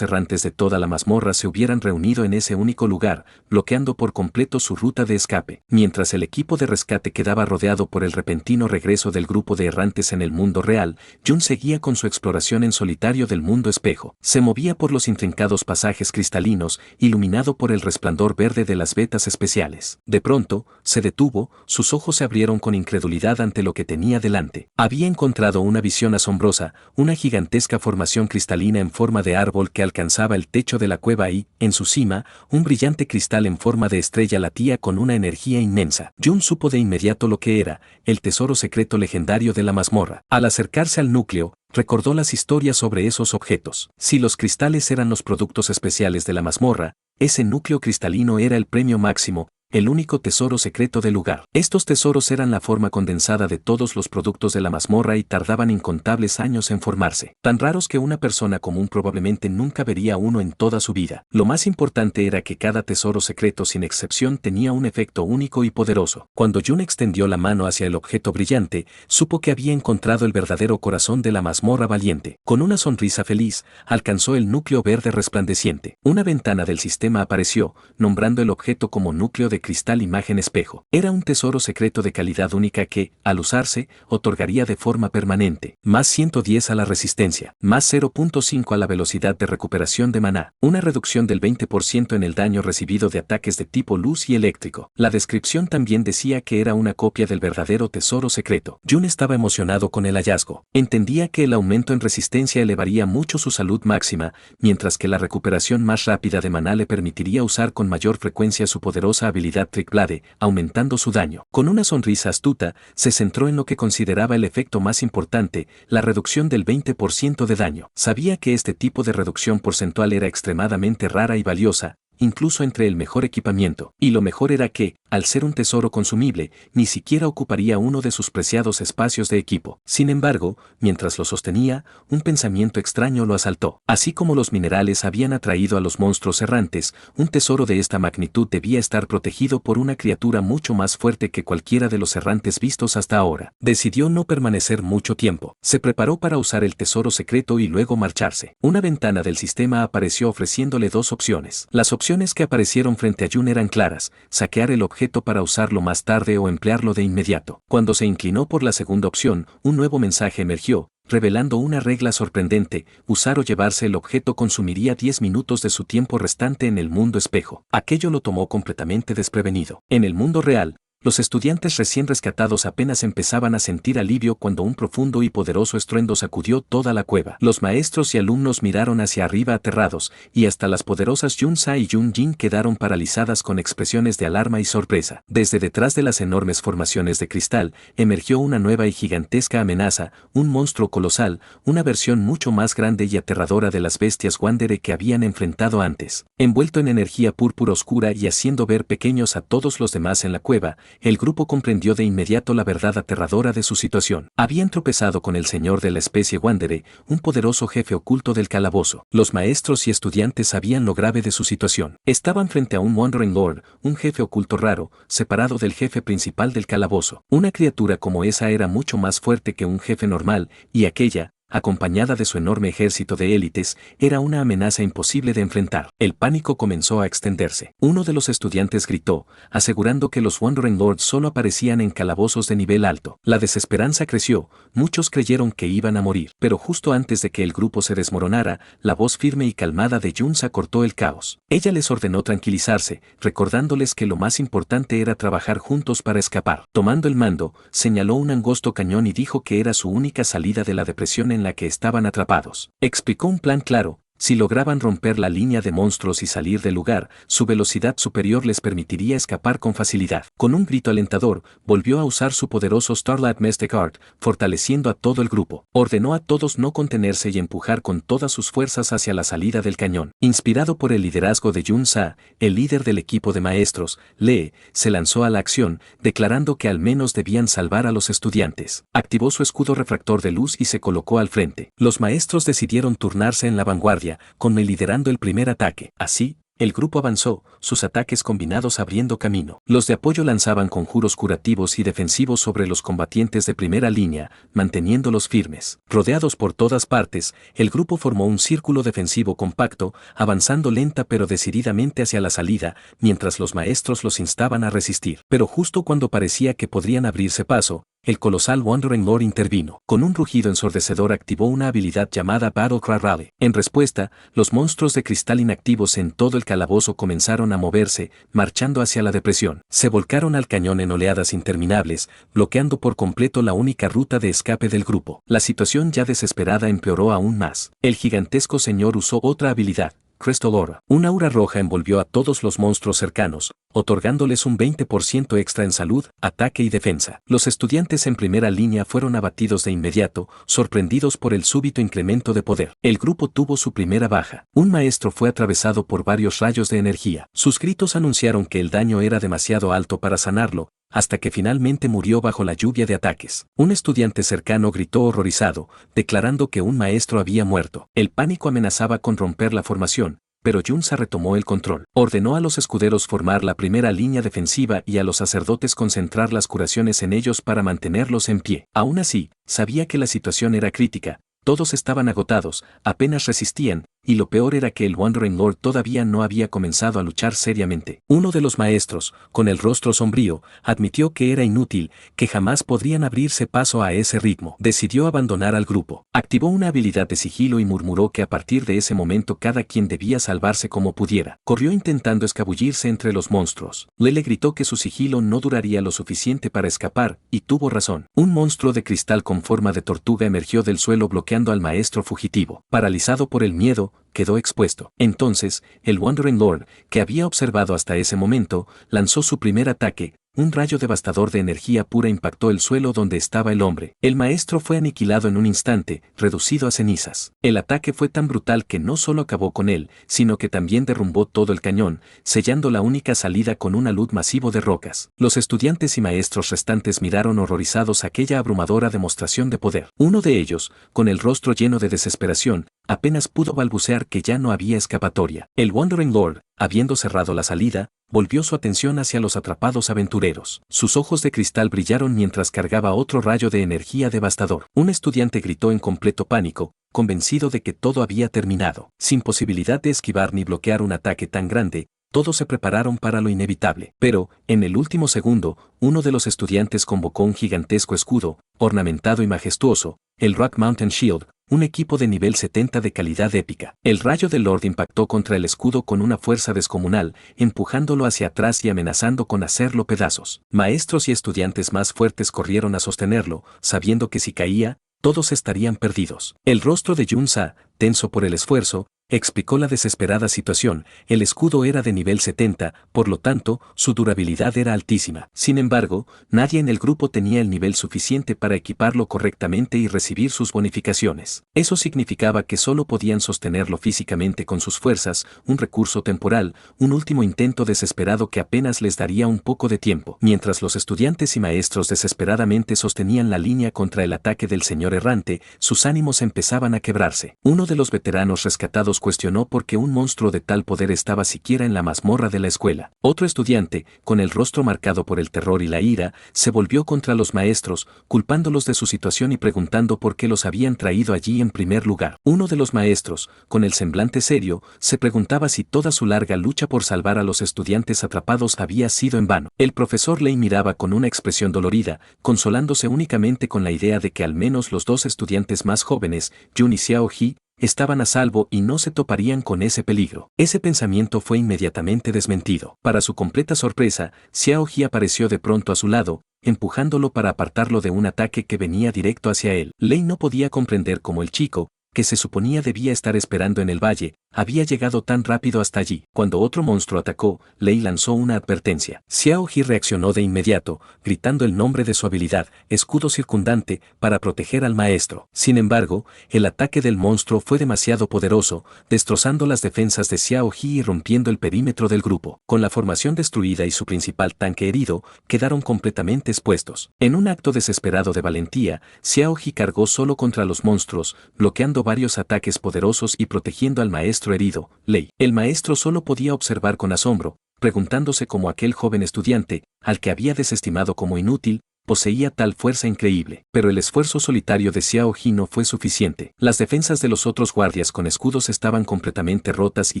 errantes de toda la mazmorra se hubieran reunido en ese único lugar, bloqueando por completo su ruta de escape. Mientras el equipo de rescate quedaba rodeado por el repentino regreso del grupo de errantes en el mundo real, Jun seguía con su exploración en solitario del mundo espejo. Se movía por los intrincados pasajes cristalinos, iluminado por el resplandor verde de las vetas especiales. De pronto, se detuvo, sus ojos se abrieron con incredulidad ante lo que tenía delante. Había encontrado una visión asombrosa, una gigantesca formación cristalina en forma de árbol que alcanzaba el techo de la cueva y, en su cima, un brillante cristal en forma de estrella latía con una energía inmensa. Jun supo de inmediato lo que era, el tesoro secreto legendario de la mazmorra. Al acercarse al núcleo, recordó las historias sobre esos objetos. Si los cristales eran los productos especiales de la mazmorra, ese núcleo cristalino era el premio máximo, el único tesoro secreto del lugar. Estos tesoros eran la forma condensada de todos los productos de la mazmorra y tardaban incontables años en formarse, tan raros que una persona común probablemente nunca vería uno en toda su vida. Lo más importante era que cada tesoro secreto sin excepción tenía un efecto único y poderoso. Cuando Jun extendió la mano hacia el objeto brillante, supo que había encontrado el verdadero corazón de la mazmorra valiente. Con una sonrisa feliz, alcanzó el núcleo verde resplandeciente. Una ventana del sistema apareció, nombrando el objeto como núcleo de cristal imagen espejo. Era un tesoro secreto de calidad única que, al usarse, otorgaría de forma permanente, más 110 a la resistencia, más 0.5 a la velocidad de recuperación de maná, una reducción del 20% en el daño recibido de ataques de tipo luz y eléctrico. La descripción también decía que era una copia del verdadero tesoro secreto. Jun estaba emocionado con el hallazgo. Entendía que el aumento en resistencia elevaría mucho su salud máxima, mientras que la recuperación más rápida de maná le permitiría usar con mayor frecuencia su poderosa habilidad Trickblade, aumentando su daño. Con una sonrisa astuta, se centró en lo que consideraba el efecto más importante, la reducción del 20% de daño. Sabía que este tipo de reducción porcentual era extremadamente rara y valiosa, incluso entre el mejor equipamiento. Y lo mejor era que, al ser un tesoro consumible, ni siquiera ocuparía uno de sus preciados espacios de equipo. Sin embargo, mientras lo sostenía, un pensamiento extraño lo asaltó. Así como los minerales habían atraído a los monstruos errantes, un tesoro de esta magnitud debía estar protegido por una criatura mucho más fuerte que cualquiera de los errantes vistos hasta ahora. Decidió no permanecer mucho tiempo. Se preparó para usar el tesoro secreto y luego marcharse. Una ventana del sistema apareció ofreciéndole dos opciones. Las opciones que aparecieron frente a Jun eran claras: saquear el objeto para usarlo más tarde o emplearlo de inmediato. Cuando se inclinó por la segunda opción, un nuevo mensaje emergió, revelando una regla sorprendente: usar o llevarse el objeto consumiría 10 minutos de su tiempo restante en el mundo espejo. Aquello lo tomó completamente desprevenido. En el mundo real, los estudiantes recién rescatados apenas empezaban a sentir alivio cuando un profundo y poderoso estruendo sacudió toda la cueva. Los maestros y alumnos miraron hacia arriba aterrados, y hasta las poderosas Junsa y Junjin quedaron paralizadas con expresiones de alarma y sorpresa. Desde detrás de las enormes formaciones de cristal, emergió una nueva y gigantesca amenaza, un monstruo colosal, una versión mucho más grande y aterradora de las bestias Wandere que habían enfrentado antes. Envuelto en energía púrpura oscura y haciendo ver pequeños a todos los demás en la cueva, el grupo comprendió de inmediato la verdad aterradora de su situación. Habían tropezado con el señor de la especie Wandere, un poderoso jefe oculto del calabozo. Los maestros y estudiantes sabían lo grave de su situación. Estaban frente a un Wandering Lord, un jefe oculto raro, separado del jefe principal del calabozo. Una criatura como esa era mucho más fuerte que un jefe normal, y aquella, acompañada de su enorme ejército de élites, era una amenaza imposible de enfrentar. El pánico comenzó a extenderse. Uno de los estudiantes gritó, asegurando que los Wandering Lords solo aparecían en calabozos de nivel alto. La desesperanza creció, muchos creyeron que iban a morir, pero justo antes de que el grupo se desmoronara, la voz firme y calmada de Junsa cortó el caos. Ella les ordenó tranquilizarse, recordándoles que lo más importante era trabajar juntos para escapar. Tomando el mando, señaló un angosto cañón y dijo que era su única salida de la depresión en la que estaban atrapados. Explicó un plan claro: Si lograban romper la línea de monstruos y salir del lugar, su velocidad superior les permitiría escapar con facilidad. Con un grito alentador, volvió a usar su poderoso Starlight Mystic Art, fortaleciendo a todo el grupo. Ordenó a todos no contenerse y empujar con todas sus fuerzas hacia la salida del cañón. Inspirado por el liderazgo de Yun-Sa, el líder del equipo de maestros, Lee se lanzó a la acción, declarando que al menos debían salvar a los estudiantes. Activó su escudo refractor de luz y se colocó al frente. Los maestros decidieron turnarse en la vanguardia, con Lee liderando el primer ataque. Así, el grupo avanzó, sus ataques combinados abriendo camino. Los de apoyo lanzaban conjuros curativos y defensivos sobre los combatientes de primera línea, manteniéndolos firmes. Rodeados por todas partes, el grupo formó un círculo defensivo compacto, avanzando lenta pero decididamente hacia la salida, mientras los maestros los instaban a resistir. Pero justo cuando parecía que podrían abrirse paso, el colosal Wandering Lord intervino. Con un rugido ensordecedor activó una habilidad llamada Battle Cry Rally. En respuesta, los monstruos de cristal inactivos en todo el calabozo comenzaron a moverse, marchando hacia la depresión. Se volcaron al cañón en oleadas interminables, bloqueando por completo la única ruta de escape del grupo. La situación ya desesperada empeoró aún más. El gigantesco señor usó otra habilidad, Crystal Aura. Una aura roja envolvió a todos los monstruos cercanos, otorgándoles un 20% extra en salud, ataque y defensa. Los estudiantes en primera línea fueron abatidos de inmediato, sorprendidos por el súbito incremento de poder. El grupo tuvo su primera baja. Un maestro fue atravesado por varios rayos de energía. Sus gritos anunciaron que el daño era demasiado alto para sanarlo, hasta que finalmente murió bajo la lluvia de ataques. Un estudiante cercano gritó horrorizado, declarando que un maestro había muerto. El pánico amenazaba con romper la formación, pero Yun-Sa retomó el control. Ordenó a los escuderos formar la primera línea defensiva y a los sacerdotes concentrar las curaciones en ellos para mantenerlos en pie. Aún así, sabía que la situación era crítica. Todos estaban agotados, apenas resistían, y lo peor era que el Wandering Lord todavía no había comenzado a luchar seriamente. Uno de los maestros, con el rostro sombrío, admitió que era inútil, que jamás podrían abrirse paso a ese ritmo. Decidió abandonar al grupo. Activó una habilidad de sigilo y murmuró que a partir de ese momento cada quien debía salvarse como pudiera. Corrió intentando escabullirse entre los monstruos. Lee le gritó que su sigilo no duraría lo suficiente para escapar, y tuvo razón. Un monstruo de cristal con forma de tortuga emergió del suelo bloqueando al maestro fugitivo. Paralizado por el miedo, quedó expuesto. Entonces, el Wandering Lord, que había observado hasta ese momento, lanzó su primer ataque. Un rayo devastador de energía pura impactó el suelo donde estaba el hombre. El maestro fue aniquilado en un instante, reducido a cenizas. El ataque fue tan brutal que no solo acabó con él, sino que también derrumbó todo el cañón, sellando la única salida con un alud masivo de rocas. Los estudiantes y maestros restantes miraron horrorizados aquella abrumadora demostración de poder. Uno de ellos, con el rostro lleno de desesperación, apenas pudo balbucear que ya no había escapatoria. El Wandering Lord, habiendo cerrado la salida, volvió su atención hacia los atrapados aventureros. Sus ojos de cristal brillaron mientras cargaba otro rayo de energía devastador. Un estudiante gritó en completo pánico, convencido de que todo había terminado. Sin posibilidad de esquivar ni bloquear un ataque tan grande, todos se prepararon para lo inevitable. Pero, en el último segundo, uno de los estudiantes convocó un gigantesco escudo, ornamentado y majestuoso, el Rock Mountain Shield, un equipo de nivel 70 de calidad épica. El rayo del Lord impactó contra el escudo con una fuerza descomunal, empujándolo hacia atrás y amenazando con hacerlo pedazos. Maestros y estudiantes más fuertes corrieron a sostenerlo, sabiendo que si caía, todos estarían perdidos. El rostro de Yun-Sa, tenso por el esfuerzo, explicó la desesperada situación. El escudo era de nivel 70, por lo tanto, su durabilidad era altísima. Sin embargo, nadie en el grupo tenía el nivel suficiente para equiparlo correctamente y recibir sus bonificaciones. Eso significaba que solo podían sostenerlo físicamente con sus fuerzas, un recurso temporal, un último intento desesperado que apenas les daría un poco de tiempo. Mientras los estudiantes y maestros desesperadamente sostenían la línea contra el ataque del señor errante, sus ánimos empezaban a quebrarse. Uno de los veteranos rescatados cuestionó por qué un monstruo de tal poder estaba siquiera en la mazmorra de la escuela. Otro estudiante, con el rostro marcado por el terror y la ira, se volvió contra los maestros, culpándolos de su situación y preguntando por qué los habían traído allí en primer lugar. Uno de los maestros, con el semblante serio, se preguntaba si toda su larga lucha por salvar a los estudiantes atrapados había sido en vano. El profesor Lei miraba con una expresión dolorida, consolándose únicamente con la idea de que al menos los dos estudiantes más jóvenes, Jun y Xiao He, estaban a salvo y no se toparían con ese peligro. Ese pensamiento fue inmediatamente desmentido. Para su completa sorpresa, Xiao He apareció de pronto a su lado, empujándolo para apartarlo de un ataque que venía directo hacia él. Lei no podía comprender cómo el chico, que se suponía debía estar esperando en el valle, había llegado tan rápido hasta allí. Cuando otro monstruo atacó, Lei lanzó una advertencia. Xiao Ji reaccionó de inmediato, gritando el nombre de su habilidad, escudo circundante, para proteger al maestro. Sin embargo, el ataque del monstruo fue demasiado poderoso, destrozando las defensas de Xiao Ji y rompiendo el perímetro del grupo. Con la formación destruida y su principal tanque herido, quedaron completamente expuestos. En un acto desesperado de valentía, Xiao Ji cargó solo contra los monstruos, bloqueando varios ataques poderosos y protegiendo al maestro herido, Lei. El maestro solo podía observar con asombro, preguntándose cómo aquel joven estudiante, al que había desestimado como inútil, poseía tal fuerza increíble. Pero el esfuerzo solitario de Xiao Ji no fue suficiente. Las defensas de los otros guardias con escudos estaban completamente rotas y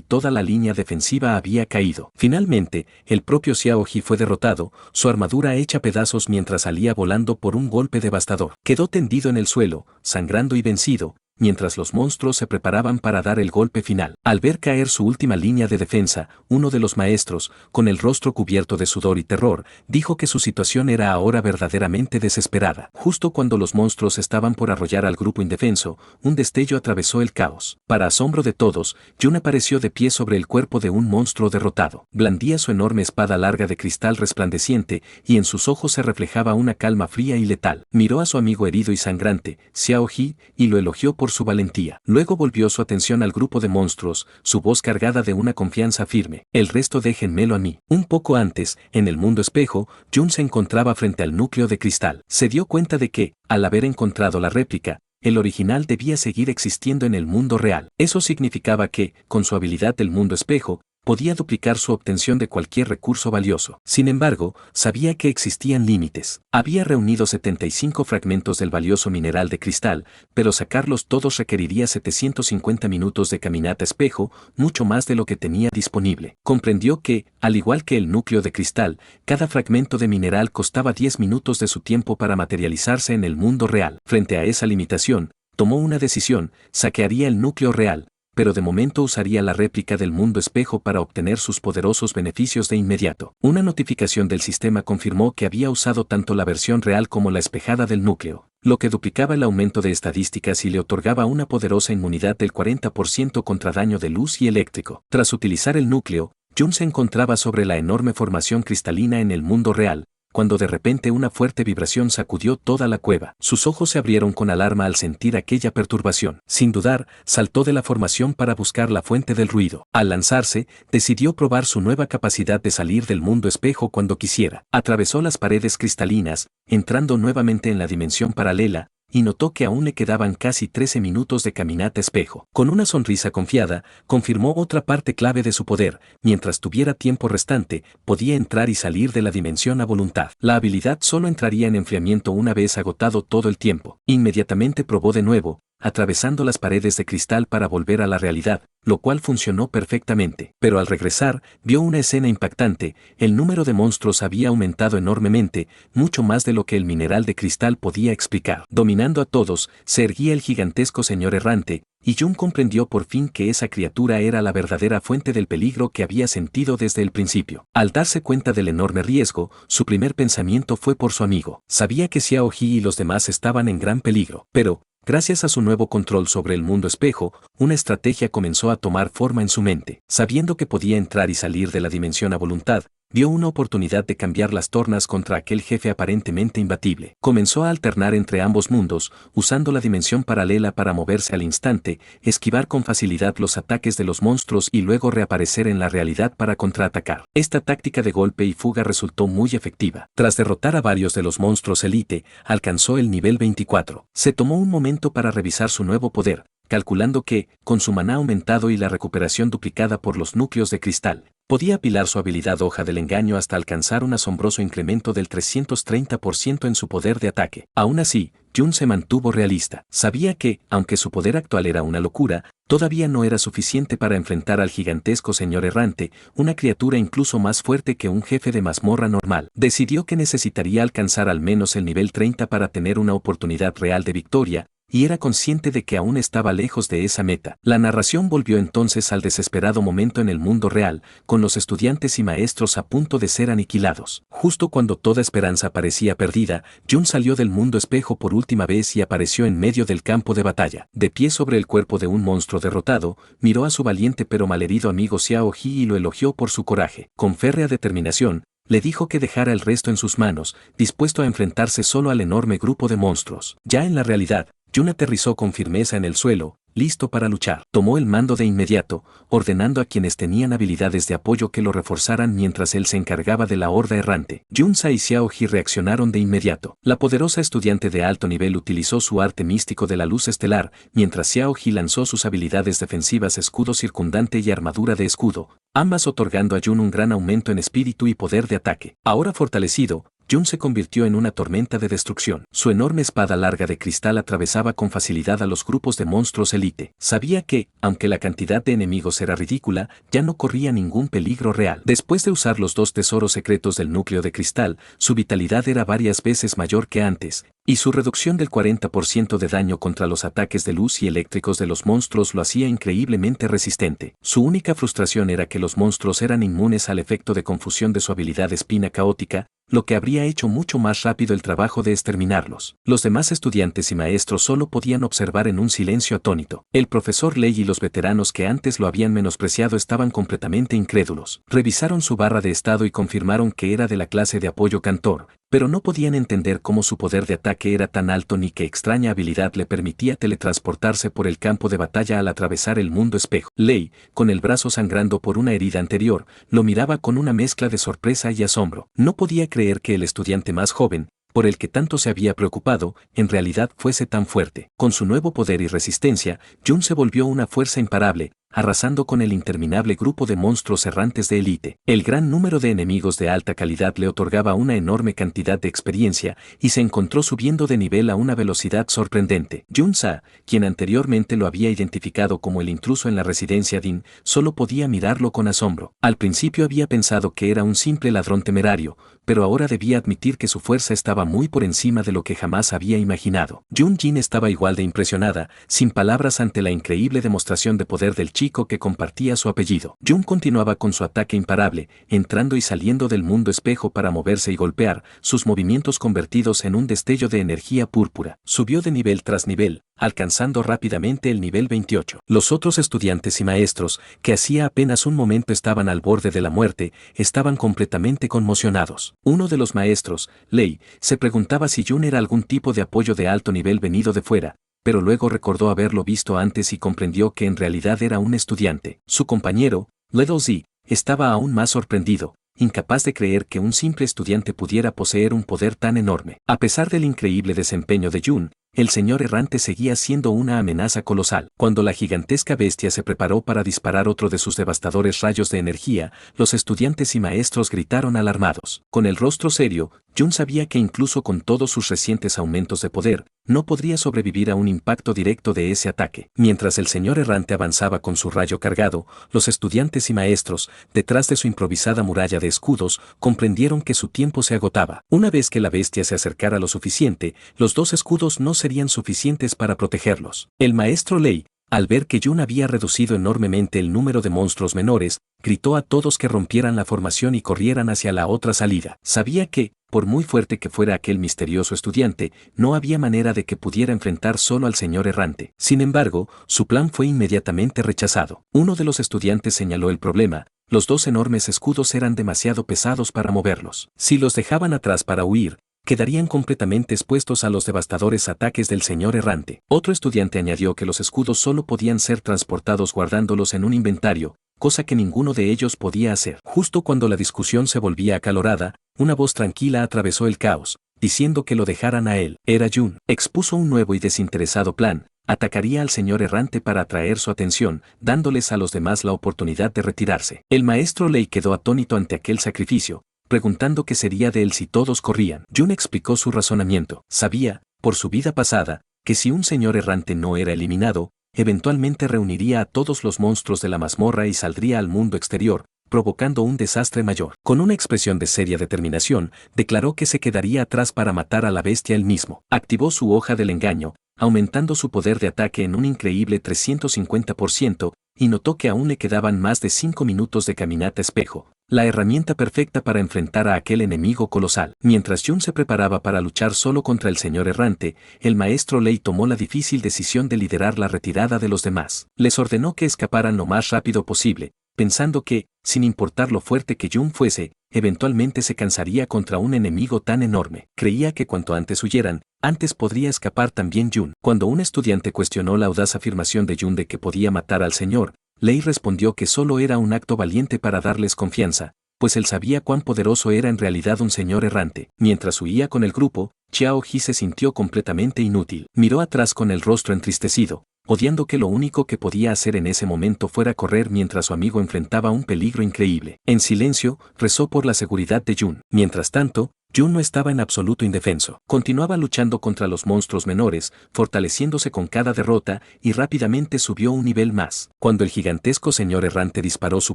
toda la línea defensiva había caído. Finalmente, el propio Xiao Ji fue derrotado, su armadura hecha pedazos mientras salía volando por un golpe devastador. Quedó tendido en el suelo, sangrando y vencido, mientras los monstruos se preparaban para dar el golpe final. Al ver caer su última línea de defensa, uno de los maestros, con el rostro cubierto de sudor y terror, dijo que su situación era ahora verdaderamente desesperada. Justo cuando los monstruos estaban por arrollar al grupo indefenso, un destello atravesó el caos. Para asombro de todos, Jun apareció de pie sobre el cuerpo de un monstruo derrotado. Blandía su enorme espada larga de cristal resplandeciente, y en sus ojos se reflejaba una calma fría y letal. Miró a su amigo herido y sangrante, Xiao Ji, y lo elogió por su valentía. Luego volvió su atención al grupo de monstruos, su voz cargada de una confianza firme. El resto déjenmelo a mí. Un poco antes, en el mundo espejo, Jun se encontraba frente al núcleo de cristal. Se dio cuenta de que, al haber encontrado la réplica, el original debía seguir existiendo en el mundo real. Eso significaba que, con su habilidad del mundo espejo, podía duplicar su obtención de cualquier recurso valioso. Sin embargo, sabía que existían límites. Había reunido 75 fragmentos del valioso mineral de cristal, pero sacarlos todos requeriría 750 minutos de caminata espejo, mucho más de lo que tenía disponible. Comprendió que, al igual que el núcleo de cristal, cada fragmento de mineral costaba 10 minutos de su tiempo para materializarse en el mundo real. Frente a esa limitación, tomó una decisión: saquearía el núcleo real, pero de momento usaría la réplica del mundo espejo para obtener sus poderosos beneficios de inmediato. Una notificación del sistema confirmó que había usado tanto la versión real como la espejada del núcleo, lo que duplicaba el aumento de estadísticas y le otorgaba una poderosa inmunidad del 40% contra daño de luz y eléctrico. Tras utilizar el núcleo, Jun se encontraba sobre la enorme formación cristalina en el mundo real, cuando de repente una fuerte vibración sacudió toda la cueva. Sus ojos se abrieron con alarma al sentir aquella perturbación. Sin dudar, saltó de la formación para buscar la fuente del ruido. Al lanzarse, decidió probar su nueva capacidad de salir del mundo espejo cuando quisiera. Atravesó las paredes cristalinas, entrando nuevamente en la dimensión paralela, y notó que aún le quedaban casi 13 minutos de caminata espejo. Con una sonrisa confiada, confirmó otra parte clave de su poder: mientras tuviera tiempo restante, podía entrar y salir de la dimensión a voluntad. La habilidad solo entraría en enfriamiento una vez agotado todo el tiempo. Inmediatamente probó de nuevo, atravesando las paredes de cristal para volver a la realidad, lo cual funcionó perfectamente. Pero al regresar, vio una escena impactante: el número de monstruos había aumentado enormemente, mucho más de lo que el mineral de cristal podía explicar. Dominando a todos, se erguía el gigantesco señor errante, y Jun comprendió por fin que esa criatura era la verdadera fuente del peligro que había sentido desde el principio. Al darse cuenta del enorme riesgo, su primer pensamiento fue por su amigo. Sabía que Xiao Ji y los demás estaban en gran peligro, pero, gracias a su nuevo control sobre el mundo espejo, una estrategia comenzó a tomar forma en su mente. Sabiendo que podía entrar y salir de la dimensión a voluntad, vio una oportunidad de cambiar las tornas contra aquel jefe aparentemente imbatible. Comenzó a alternar entre ambos mundos, usando la dimensión paralela para moverse al instante, esquivar con facilidad los ataques de los monstruos y luego reaparecer en la realidad para contraatacar. Esta táctica de golpe y fuga resultó muy efectiva. Tras derrotar a varios de los monstruos élite, alcanzó el nivel 24. Se tomó un momento para revisar su nuevo poder, calculando que, con su maná aumentado y la recuperación duplicada por los núcleos de cristal, podía apilar su habilidad Hoja del Engaño hasta alcanzar un asombroso incremento del 330% en su poder de ataque. Aún así, Jun se mantuvo realista. Sabía que, aunque su poder actual era una locura, todavía no era suficiente para enfrentar al gigantesco señor errante, una criatura incluso más fuerte que un jefe de mazmorra normal. Decidió que necesitaría alcanzar al menos el nivel 30 para tener una oportunidad real de victoria, y era consciente de que aún estaba lejos de esa meta. La narración volvió entonces al desesperado momento en el mundo real, con los estudiantes y maestros a punto de ser aniquilados. Justo cuando toda esperanza parecía perdida, Jun salió del mundo espejo por última vez y apareció en medio del campo de batalla. De pie sobre el cuerpo de un monstruo derrotado, miró a su valiente pero malherido amigo Xiao Ji y lo elogió por su coraje. Con férrea determinación, le dijo que dejara el resto en sus manos, dispuesto a enfrentarse solo al enorme grupo de monstruos. Ya en la realidad, Jun aterrizó con firmeza en el suelo, listo para luchar. Tomó el mando de inmediato, ordenando a quienes tenían habilidades de apoyo que lo reforzaran mientras él se encargaba de la horda errante. Junsa y Xiao Ji reaccionaron de inmediato. La poderosa estudiante de alto nivel utilizó su arte místico de la luz estelar, mientras Xiao Ji lanzó sus habilidades defensivas escudo circundante y armadura de escudo, ambas otorgando a Jun un gran aumento en espíritu y poder de ataque. Ahora fortalecido, Jun se convirtió en una tormenta de destrucción. Su enorme espada larga de cristal atravesaba con facilidad a los grupos de monstruos élite. Sabía que, aunque la cantidad de enemigos era ridícula, ya no corría ningún peligro real. Después de usar los 2 tesoros secretos del núcleo de cristal, su vitalidad era varias veces mayor que antes, y su reducción del 40% de daño contra los ataques de luz y eléctricos de los monstruos lo hacía increíblemente resistente. Su única frustración era que los monstruos eran inmunes al efecto de confusión de su habilidad espina caótica, lo que habría hecho mucho más rápido el trabajo de exterminarlos. Los demás estudiantes y maestros solo podían observar en un silencio atónito. El profesor Lei y los veteranos que antes lo habían menospreciado estaban completamente incrédulos. Revisaron su barra de estado y confirmaron que era de la clase de apoyo cantor, pero no podían entender cómo su poder de ataque era tan alto ni qué extraña habilidad le permitía teletransportarse por el campo de batalla al atravesar el mundo espejo. Lei, con el brazo sangrando por una herida anterior, lo miraba con una mezcla de sorpresa y asombro. No podía creer que el estudiante más joven, por el que tanto se había preocupado, en realidad fuese tan fuerte. Con su nuevo poder y resistencia, Jun se volvió una fuerza imparable, arrasando con el interminable grupo de monstruos errantes de élite. El gran número de enemigos de alta calidad le otorgaba una enorme cantidad de experiencia y se encontró subiendo de nivel a una velocidad sorprendente. Junsa, quien anteriormente lo había identificado como el intruso en la residencia Din, solo podía mirarlo con asombro. Al principio había pensado que era un simple ladrón temerario, pero ahora debía admitir que su fuerza estaba muy por encima de lo que jamás había imaginado. Jun Jin estaba igual de impresionada, sin palabras ante la increíble demostración de poder del chico que compartía su apellido. Jun continuaba con su ataque imparable, entrando y saliendo del mundo espejo para moverse y golpear, sus movimientos convertidos en un destello de energía púrpura. Subió de nivel tras nivel, alcanzando rápidamente el nivel 28. Los otros estudiantes y maestros, que hacía apenas un momento estaban al borde de la muerte, estaban completamente conmocionados. Uno de los maestros, Lei, se preguntaba si Jun era algún tipo de apoyo de alto nivel venido de fuera, pero luego recordó haberlo visto antes y comprendió que en realidad era un estudiante. Su compañero, Little Z, estaba aún más sorprendido, incapaz de creer que un simple estudiante pudiera poseer un poder tan enorme. A pesar del increíble desempeño de Jun, el señor errante seguía siendo una amenaza colosal. Cuando la gigantesca bestia se preparó para disparar otro de sus devastadores rayos de energía, los estudiantes y maestros gritaron alarmados. Con el rostro serio, Jun sabía que incluso con todos sus recientes aumentos de poder, no podría sobrevivir a un impacto directo de ese ataque. Mientras el señor errante avanzaba con su rayo cargado, los estudiantes y maestros, detrás de su improvisada muralla de escudos, comprendieron que su tiempo se agotaba. Una vez que la bestia se acercara lo suficiente, los 2 escudos no serían suficientes para protegerlos. El maestro Lei, al ver que Jun había reducido enormemente el número de monstruos menores, gritó a todos que rompieran la formación y corrieran hacia la otra salida. Sabía que, por muy fuerte que fuera aquel misterioso estudiante, no había manera de que pudiera enfrentar solo al señor errante. Sin embargo, su plan fue inmediatamente rechazado. Uno de los estudiantes señaló el problema: los 2 enormes escudos eran demasiado pesados para moverlos. Si los dejaban atrás para huir, quedarían completamente expuestos a los devastadores ataques del señor errante. Otro estudiante añadió que los escudos solo podían ser transportados guardándolos en un inventario, cosa que ninguno de ellos podía hacer. Justo cuando la discusión se volvía acalorada, una voz tranquila atravesó el caos, diciendo que lo dejaran a él. Era Jun. Expuso un nuevo y desinteresado plan: atacaría al señor errante para atraer su atención, dándoles a los demás la oportunidad de retirarse. El maestro Lei quedó atónito ante aquel sacrificio, preguntando qué sería de él si todos corrían. Jun explicó su razonamiento. Sabía, por su vida pasada, que si un señor errante no era eliminado, eventualmente reuniría a todos los monstruos de la mazmorra y saldría al mundo exterior, provocando un desastre mayor. Con una expresión de seria determinación, declaró que se quedaría atrás para matar a la bestia él mismo. Activó su hoja del engaño, aumentando su poder de ataque en un increíble 350%, y notó que aún le quedaban más de 5 minutos de caminata espejo, la herramienta perfecta para enfrentar a aquel enemigo colosal. Mientras Jun se preparaba para luchar solo contra el señor errante, el maestro Lei tomó la difícil decisión de liderar la retirada de los demás. Les ordenó que escaparan lo más rápido posible, pensando que, sin importar lo fuerte que Jun fuese, eventualmente se cansaría contra un enemigo tan enorme. Creía que cuanto antes huyeran, antes podría escapar también Jun. Cuando un estudiante cuestionó la audaz afirmación de Jun de que podía matar al señor, Lei respondió que solo era un acto valiente para darles confianza, pues él sabía cuán poderoso era en realidad un señor errante. Mientras huía con el grupo, Xiao Ji se sintió completamente inútil. Miró atrás con el rostro entristecido, odiando que lo único que podía hacer en ese momento fuera correr mientras su amigo enfrentaba un peligro increíble. En silencio, rezó por la seguridad de Jun. Mientras tanto, Jun no estaba en absoluto indefenso. Continuaba luchando contra los monstruos menores, fortaleciéndose con cada derrota, y rápidamente subió un nivel más. Cuando el gigantesco señor errante disparó su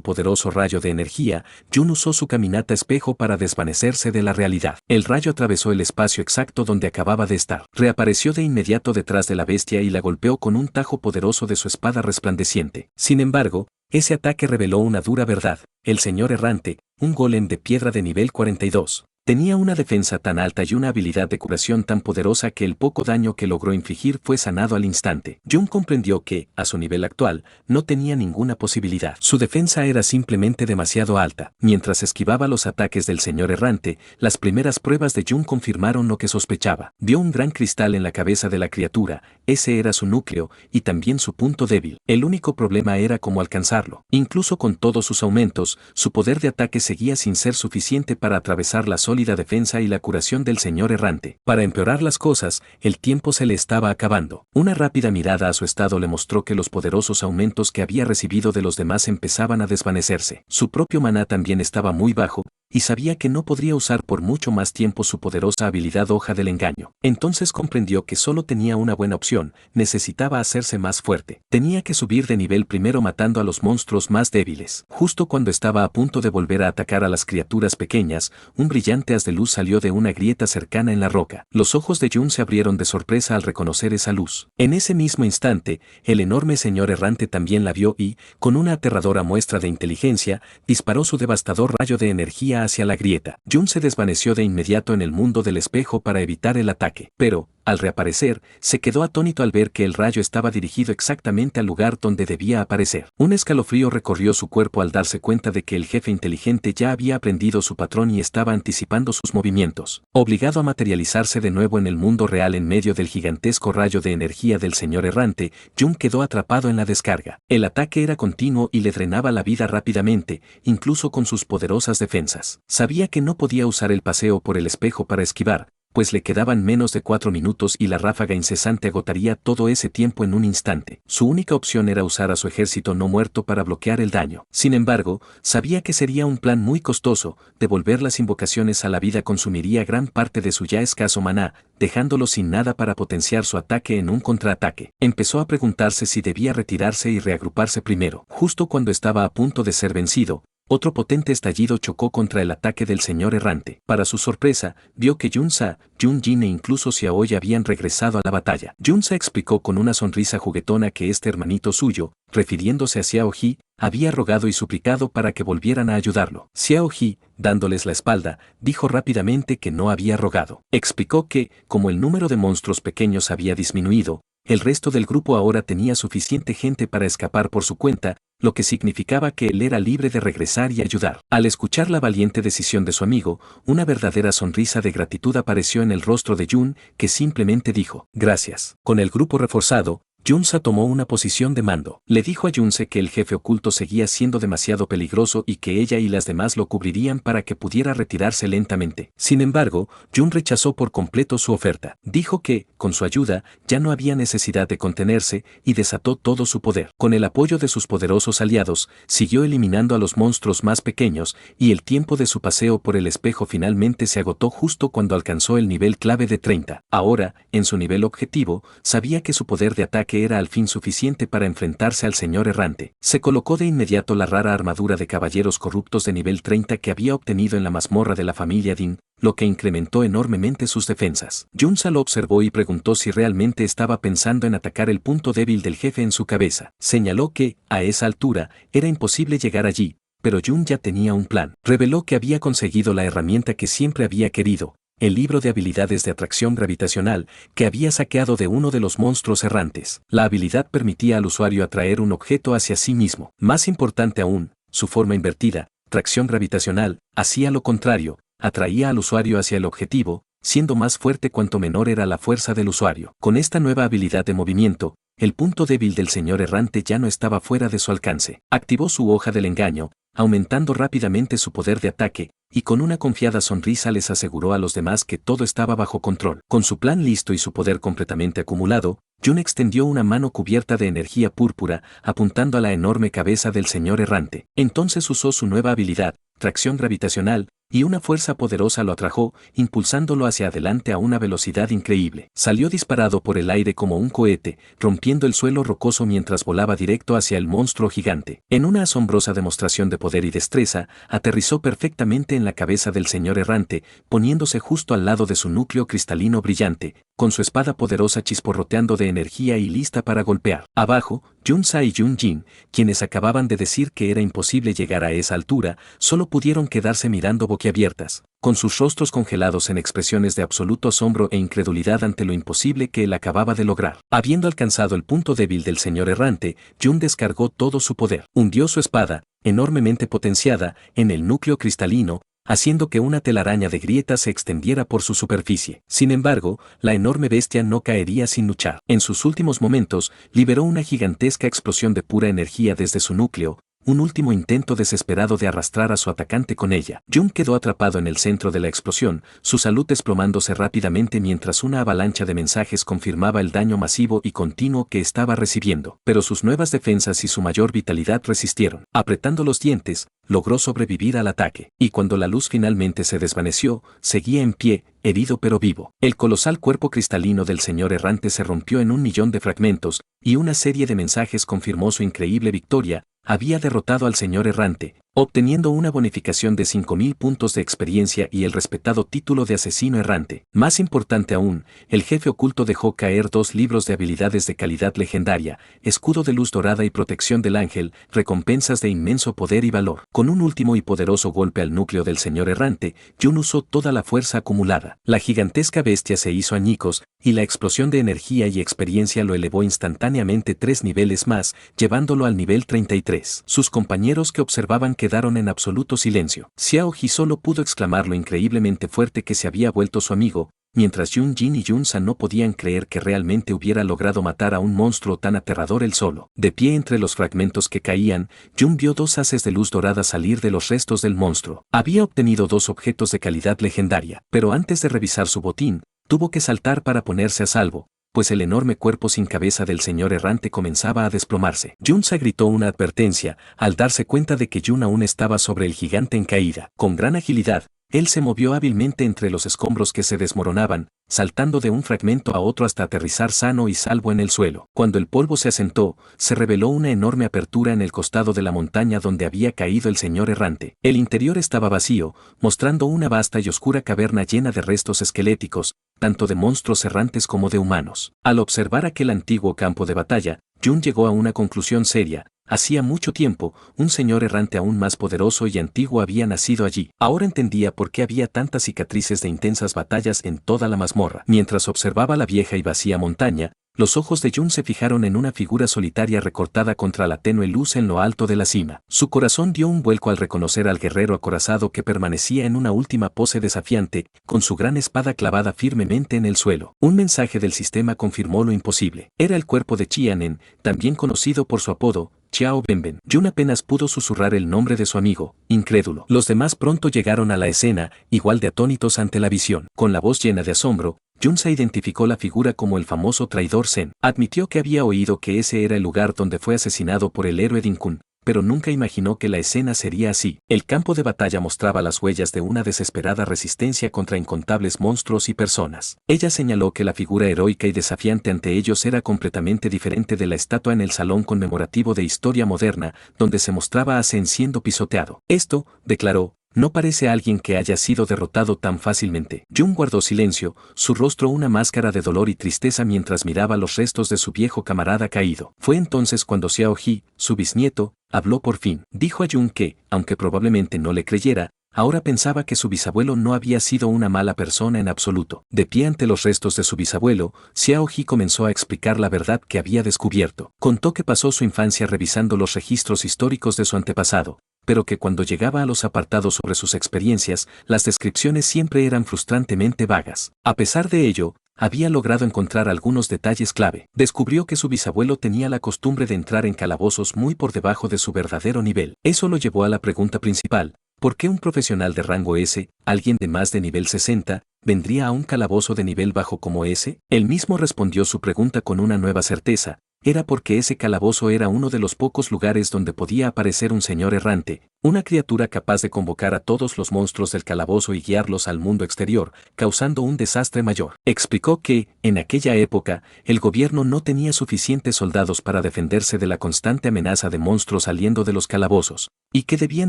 poderoso rayo de energía, Jun usó su caminata espejo para desvanecerse de la realidad. El rayo atravesó el espacio exacto donde acababa de estar. Reapareció de inmediato detrás de la bestia y la golpeó con un tajo poderoso de su espada resplandeciente. Sin embargo, ese ataque reveló una dura verdad. El señor errante, un golem de piedra de nivel 42. Tenía una defensa tan alta y una habilidad de curación tan poderosa que el poco daño que logró infligir fue sanado al instante. Jun comprendió que, a su nivel actual, no tenía ninguna posibilidad. Su defensa era simplemente demasiado alta. Mientras esquivaba los ataques del señor errante, las primeras pruebas de Jun confirmaron lo que sospechaba. Vio un gran cristal en la cabeza de la criatura, ese era su núcleo, y también su punto débil. El único problema era cómo alcanzarlo. Incluso con todos sus aumentos, su poder de ataque seguía sin ser suficiente para atravesar la sólida defensa y la curación del señor errante. Para empeorar las cosas, el tiempo se le estaba acabando. Una rápida mirada a su estado le mostró que los poderosos aumentos que había recibido de los demás empezaban a desvanecerse. Su propio maná también estaba muy bajo, y sabía que no podría usar por mucho más tiempo su poderosa habilidad hoja del engaño. Entonces comprendió que solo tenía una buena opción, necesitaba hacerse más fuerte. Tenía que subir de nivel primero matando a los monstruos más débiles. Justo cuando estaba a punto de volver a atacar a las criaturas pequeñas, un brillante haz de luz salió de una grieta cercana en la roca. Los ojos de Jun se abrieron de sorpresa al reconocer esa luz. En ese mismo instante, el enorme señor errante también la vio y, con una aterradora muestra de inteligencia, disparó su devastador rayo de energía hacia la grieta. Jun se desvaneció de inmediato en el mundo del espejo para evitar el ataque, pero, al reaparecer, se quedó atónito al ver que el rayo estaba dirigido exactamente al lugar donde debía aparecer. Un escalofrío recorrió su cuerpo al darse cuenta de que el jefe inteligente ya había aprendido su patrón y estaba anticipando sus movimientos. Obligado a materializarse de nuevo en el mundo real en medio del gigantesco rayo de energía del señor errante, Jun quedó atrapado en la descarga. El ataque era continuo y le drenaba la vida rápidamente, incluso con sus poderosas defensas. Sabía que no podía usar el paseo por el espejo para esquivar, pues le quedaban menos de 4 minutos y la ráfaga incesante agotaría todo ese tiempo en un instante. Su única opción era usar a su ejército no muerto para bloquear el daño. Sin embargo, sabía que sería un plan muy costoso, devolver las invocaciones a la vida consumiría gran parte de su ya escaso maná, dejándolo sin nada para potenciar su ataque en un contraataque. Empezó a preguntarse si debía retirarse y reagruparse primero. Justo cuando estaba a punto de ser vencido, otro potente estallido chocó contra el ataque del señor errante. Para su sorpresa, vio que Yun-sa, Yun-jin e incluso Xiaoyi habían regresado a la batalla. Yun-sa explicó con una sonrisa juguetona que este hermanito suyo, refiriéndose a Xiaoji, había rogado y suplicado para que volvieran a ayudarlo. Xiaoji, dándoles la espalda, dijo rápidamente que no había rogado. Explicó que, como el número de monstruos pequeños había disminuido, el resto del grupo ahora tenía suficiente gente para escapar por su cuenta, lo que significaba que él era libre de regresar y ayudar. Al escuchar la valiente decisión de su amigo, una verdadera sonrisa de gratitud apareció en el rostro de Jun, que simplemente dijo, «Gracias». Con el grupo reforzado, Yun-sa tomó una posición de mando. Le dijo a Yun-se que el jefe oculto seguía siendo demasiado peligroso y que ella y las demás lo cubrirían para que pudiera retirarse lentamente. Sin embargo, Jun rechazó por completo su oferta. Dijo que, con su ayuda, ya no había necesidad de contenerse y desató todo su poder. Con el apoyo de sus poderosos aliados, siguió eliminando a los monstruos más pequeños y el tiempo de su paseo por el espejo finalmente se agotó justo cuando alcanzó el nivel clave de 30. Ahora, en su nivel objetivo, sabía que su poder de ataque que era al fin suficiente para enfrentarse al señor errante. Se colocó de inmediato la rara armadura de caballeros corruptos de nivel 30 que había obtenido en la mazmorra de la familia Dean, lo que incrementó enormemente sus defensas. Junsa lo observó y preguntó si realmente estaba pensando en atacar el punto débil del jefe en su cabeza. Señaló que, a esa altura, era imposible llegar allí, pero Jun ya tenía un plan. Reveló que había conseguido la herramienta que siempre había querido, el libro de habilidades de atracción gravitacional que había saqueado de uno de los monstruos errantes. La habilidad permitía al usuario atraer un objeto hacia sí mismo. Más importante aún, su forma invertida, tracción gravitacional, hacía lo contrario, atraía al usuario hacia el objetivo, siendo más fuerte cuanto menor era la fuerza del usuario. Con esta nueva habilidad de movimiento, el punto débil del señor errante ya no estaba fuera de su alcance. Activó su hoja del engaño, aumentando rápidamente su poder de ataque, y con una confiada sonrisa les aseguró a los demás que todo estaba bajo control. Con su plan listo y su poder completamente acumulado, Jun extendió una mano cubierta de energía púrpura, apuntando a la enorme cabeza del señor errante. Entonces usó su nueva habilidad, tracción gravitacional, y una fuerza poderosa lo atrajo, impulsándolo hacia adelante a una velocidad increíble. Salió disparado por el aire como un cohete, rompiendo el suelo rocoso mientras volaba directo hacia el monstruo gigante. En una asombrosa demostración de poder y destreza, aterrizó perfectamente en la cabeza del señor errante, poniéndose justo al lado de su núcleo cristalino brillante, con su espada poderosa chisporroteando de energía y lista para golpear. Abajo, Junsa y Jun-jin, quienes acababan de decir que era imposible llegar a esa altura, solo pudieron quedarse mirando boquiabiertas, con sus rostros congelados en expresiones de absoluto asombro e incredulidad ante lo imposible que él acababa de lograr. Habiendo alcanzado el punto débil del señor errante, Jun descargó todo su poder. Hundió su espada, enormemente potenciada, en el núcleo cristalino, haciendo que una telaraña de grietas se extendiera por su superficie. Sin embargo, la enorme bestia no caería sin luchar. En sus últimos momentos, liberó una gigantesca explosión de pura energía desde su núcleo, un último intento desesperado de arrastrar a su atacante con ella. Jun quedó atrapado en el centro de la explosión, su salud desplomándose rápidamente mientras una avalancha de mensajes confirmaba el daño masivo y continuo que estaba recibiendo. Pero sus nuevas defensas y su mayor vitalidad resistieron. Apretando los dientes, logró sobrevivir al ataque. Y cuando la luz finalmente se desvaneció, seguía en pie, herido pero vivo. El colosal cuerpo cristalino del señor errante se rompió en 1.000.000 de fragmentos, y una serie de mensajes confirmó su increíble victoria. Había derrotado al señor errante, obteniendo una bonificación de 5.000 puntos de experiencia y el respetado título de asesino errante. Más importante aún, el jefe oculto dejó caer 2 libros de habilidades de calidad legendaria, escudo de luz dorada y protección del ángel, recompensas de inmenso poder y valor. Con un último y poderoso golpe al núcleo del señor errante, Jun usó toda la fuerza acumulada. La gigantesca bestia se hizo añicos, y la explosión de energía y experiencia lo elevó instantáneamente 3 niveles más, llevándolo al nivel 33. Sus compañeros que observaban quedaron en absoluto silencio. Xiao Ji solo pudo exclamar lo increíblemente fuerte que se había vuelto su amigo, mientras Jun-jin y Junsa no podían creer que realmente hubiera logrado matar a un monstruo tan aterrador él solo. De pie entre los fragmentos que caían, Jun vio 2 haces de luz dorada salir de los restos del monstruo. Había obtenido 2 objetos de calidad legendaria, pero antes de revisar su botín, tuvo que saltar para ponerse a salvo, pues el enorme cuerpo sin cabeza del señor errante comenzaba a desplomarse. Junsa gritó una advertencia, al darse cuenta de que Jun aún estaba sobre el gigante en caída. Con gran agilidad, él se movió hábilmente entre los escombros que se desmoronaban, saltando de un fragmento a otro hasta aterrizar sano y salvo en el suelo. Cuando el polvo se asentó, se reveló una enorme apertura en el costado de la montaña donde había caído el señor errante. El interior estaba vacío, mostrando una vasta y oscura caverna llena de restos esqueléticos, tanto de monstruos errantes como de humanos. Al observar aquel antiguo campo de batalla, Jun llegó a una conclusión seria. Hacía mucho tiempo, un señor errante aún más poderoso y antiguo había nacido allí. Ahora entendía por qué había tantas cicatrices de intensas batallas en toda la mazmorra. Mientras observaba la vieja y vacía montaña, los ojos de Jun se fijaron en una figura solitaria recortada contra la tenue luz en lo alto de la cima. Su corazón dio un vuelco al reconocer al guerrero acorazado que permanecía en una última pose desafiante, con su gran espada clavada firmemente en el suelo. Un mensaje del sistema confirmó lo imposible. Era el cuerpo de Qianen, también conocido por su apodo, Xiao Benben. Jun apenas pudo susurrar el nombre de su amigo, incrédulo. Los demás pronto llegaron a la escena, igual de atónitos ante la visión. Con la voz llena de asombro, Junsa identificó la figura como el famoso traidor Zen. Admitió que había oído que ese era el lugar donde fue asesinado por el héroe Dinkun, pero nunca imaginó que la escena sería así. El campo de batalla mostraba las huellas de una desesperada resistencia contra incontables monstruos y personas. Ella señaló que la figura heroica y desafiante ante ellos era completamente diferente de la estatua en el salón conmemorativo de historia moderna, donde se mostraba a Zen siendo pisoteado. Esto, declaró, no parece alguien que haya sido derrotado tan fácilmente. Jun guardó silencio, su rostro una máscara de dolor y tristeza mientras miraba los restos de su viejo camarada caído. Fue entonces cuando Xiao Ji, su bisnieto, habló por fin. Dijo a Jun que, aunque probablemente no le creyera, ahora pensaba que su bisabuelo no había sido una mala persona en absoluto. De pie ante los restos de su bisabuelo, Xiao Ji comenzó a explicar la verdad que había descubierto. Contó que pasó su infancia revisando los registros históricos de su antepasado, pero que cuando llegaba a los apartados sobre sus experiencias, las descripciones siempre eran frustrantemente vagas. A pesar de ello, había logrado encontrar algunos detalles clave. Descubrió que su bisabuelo tenía la costumbre de entrar en calabozos muy por debajo de su verdadero nivel. Eso lo llevó a la pregunta principal: ¿por qué un profesional de rango S, alguien de más de nivel 60, vendría a un calabozo de nivel bajo como ese? Él mismo respondió su pregunta con una nueva certeza. Era porque ese calabozo era uno de los pocos lugares donde podía aparecer un señor errante, una criatura capaz de convocar a todos los monstruos del calabozo y guiarlos al mundo exterior, causando un desastre mayor. Explicó que, en aquella época, el gobierno no tenía suficientes soldados para defenderse de la constante amenaza de monstruos saliendo de los calabozos, y que debían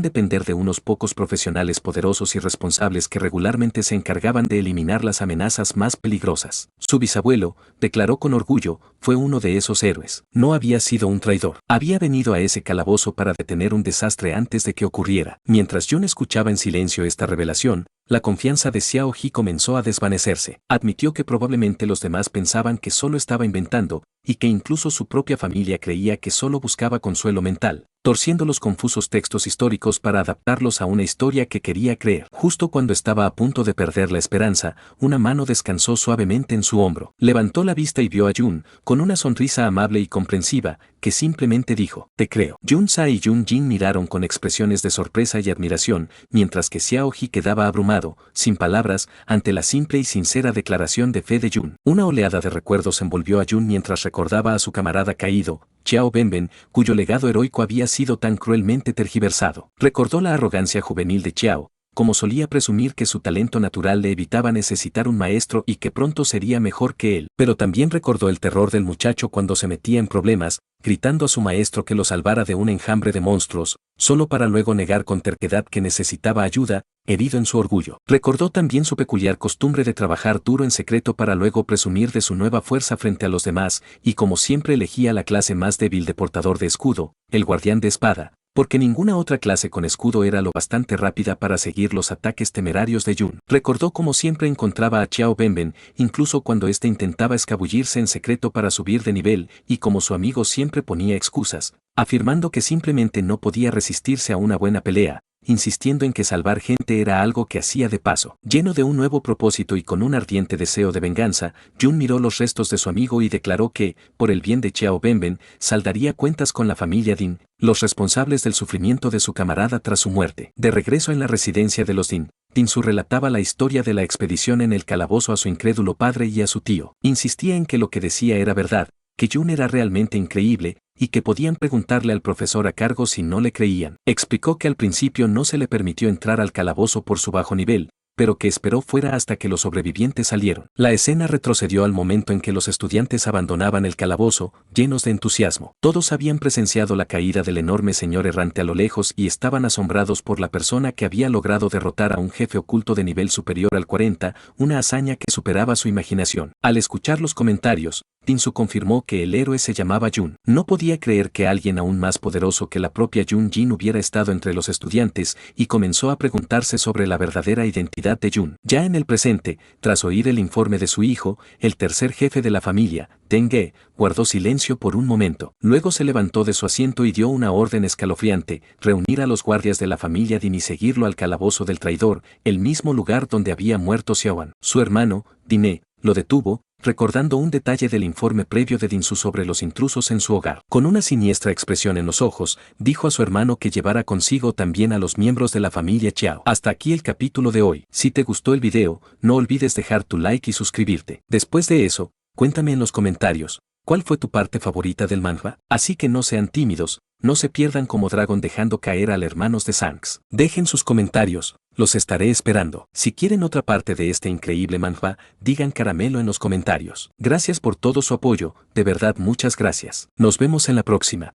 depender de unos pocos profesionales poderosos y responsables que regularmente se encargaban de eliminar las amenazas más peligrosas. Su bisabuelo, declaró con orgullo, fue uno de esos héroes. No había sido un traidor. Había venido a ese calabozo para detener un desastre antes de que ocurriera. Mientras Jun escuchaba en silencio esta revelación, la confianza de Xiao Ji comenzó a desvanecerse. Admitió que probablemente los demás pensaban que solo estaba inventando, y que incluso su propia familia creía que solo buscaba consuelo mental, torciendo los confusos textos históricos para adaptarlos a una historia que quería creer. Justo cuando estaba a punto de perder la esperanza, una mano descansó suavemente en su hombro. Levantó la vista y vio a Jun, con una sonrisa amable y comprensiva, que simplemente dijo: «Te creo». Jun Sa y Jun Jin miraron con expresiones de sorpresa y admiración, mientras que Xiao Ji quedaba abrumado, sin palabras, ante la simple y sincera declaración de fe de Jun. Una oleada de recuerdos envolvió a Jun mientras recordaba a su camarada caído, Xiao Benben, cuyo legado heroico había sido tan cruelmente tergiversado. Recordó la arrogancia juvenil de Xiao, como solía presumir que su talento natural le evitaba necesitar un maestro y que pronto sería mejor que él. Pero también recordó el terror del muchacho cuando se metía en problemas, gritando a su maestro que lo salvara de un enjambre de monstruos, solo para luego negar con terquedad que necesitaba ayuda, herido en su orgullo. Recordó también su peculiar costumbre de trabajar duro en secreto para luego presumir de su nueva fuerza frente a los demás, y como siempre elegía la clase más débil de portador de escudo, el guardián de espada, porque ninguna otra clase con escudo era lo bastante rápida para seguir los ataques temerarios de Jun. Recordó cómo siempre encontraba a Xiao Benben, incluso cuando éste intentaba escabullirse en secreto para subir de nivel, y como su amigo siempre ponía excusas, afirmando que simplemente no podía resistirse a una buena pelea, insistiendo en que salvar gente era algo que hacía de paso. Lleno de un nuevo propósito y con un ardiente deseo de venganza, Jun miró los restos de su amigo y declaró que, por el bien de Xiao Benben, saldaría cuentas con la familia Din, los responsables del sufrimiento de su camarada tras su muerte. De regreso en la residencia de los Din, Dinsu relataba la historia de la expedición en el calabozo a su incrédulo padre y a su tío. Insistía en que lo que decía era verdad, que Jun era realmente increíble, y que podían preguntarle al profesor a cargo si no le creían. Explicó que al principio no se le permitió entrar al calabozo por su bajo nivel, pero que esperó fuera hasta que los sobrevivientes salieron. La escena retrocedió al momento en que los estudiantes abandonaban el calabozo, llenos de entusiasmo. Todos habían presenciado la caída del enorme señor errante a lo lejos y estaban asombrados por la persona que había logrado derrotar a un jefe oculto de nivel superior al 40, una hazaña que superaba su imaginación. Al escuchar los comentarios, Dinsu confirmó que el héroe se llamaba Jun. No podía creer que alguien aún más poderoso que la propia Jun Jin hubiera estado entre los estudiantes y comenzó a preguntarse sobre la verdadera identidad de Jun. Ya en el presente, tras oír el informe de su hijo, el tercer jefe de la familia, Deng, guardó silencio por un momento. Luego se levantó de su asiento y dio una orden escalofriante: reunir a los guardias de la familia Din y seguirlo al calabozo del traidor, el mismo lugar donde había muerto Xiaoan. Su hermano, Dine, lo detuvo, recordando un detalle del informe previo de Dinsu sobre los intrusos en su hogar. Con una siniestra expresión en los ojos, dijo a su hermano que llevara consigo también a los miembros de la familia Xiao. Hasta aquí el capítulo de hoy. Si te gustó el video, no olvides dejar tu like y suscribirte. Después de eso, cuéntame en los comentarios, ¿Cuál fue tu parte favorita del manhwa? Así que no sean tímidos, no se pierdan como Dragon dejando caer al hermanos de Shanks. Dejen sus comentarios, los estaré esperando. Si quieren otra parte de este increíble manhwa, digan caramelo en los comentarios. Gracias por todo su apoyo, de verdad muchas gracias. Nos vemos en la próxima.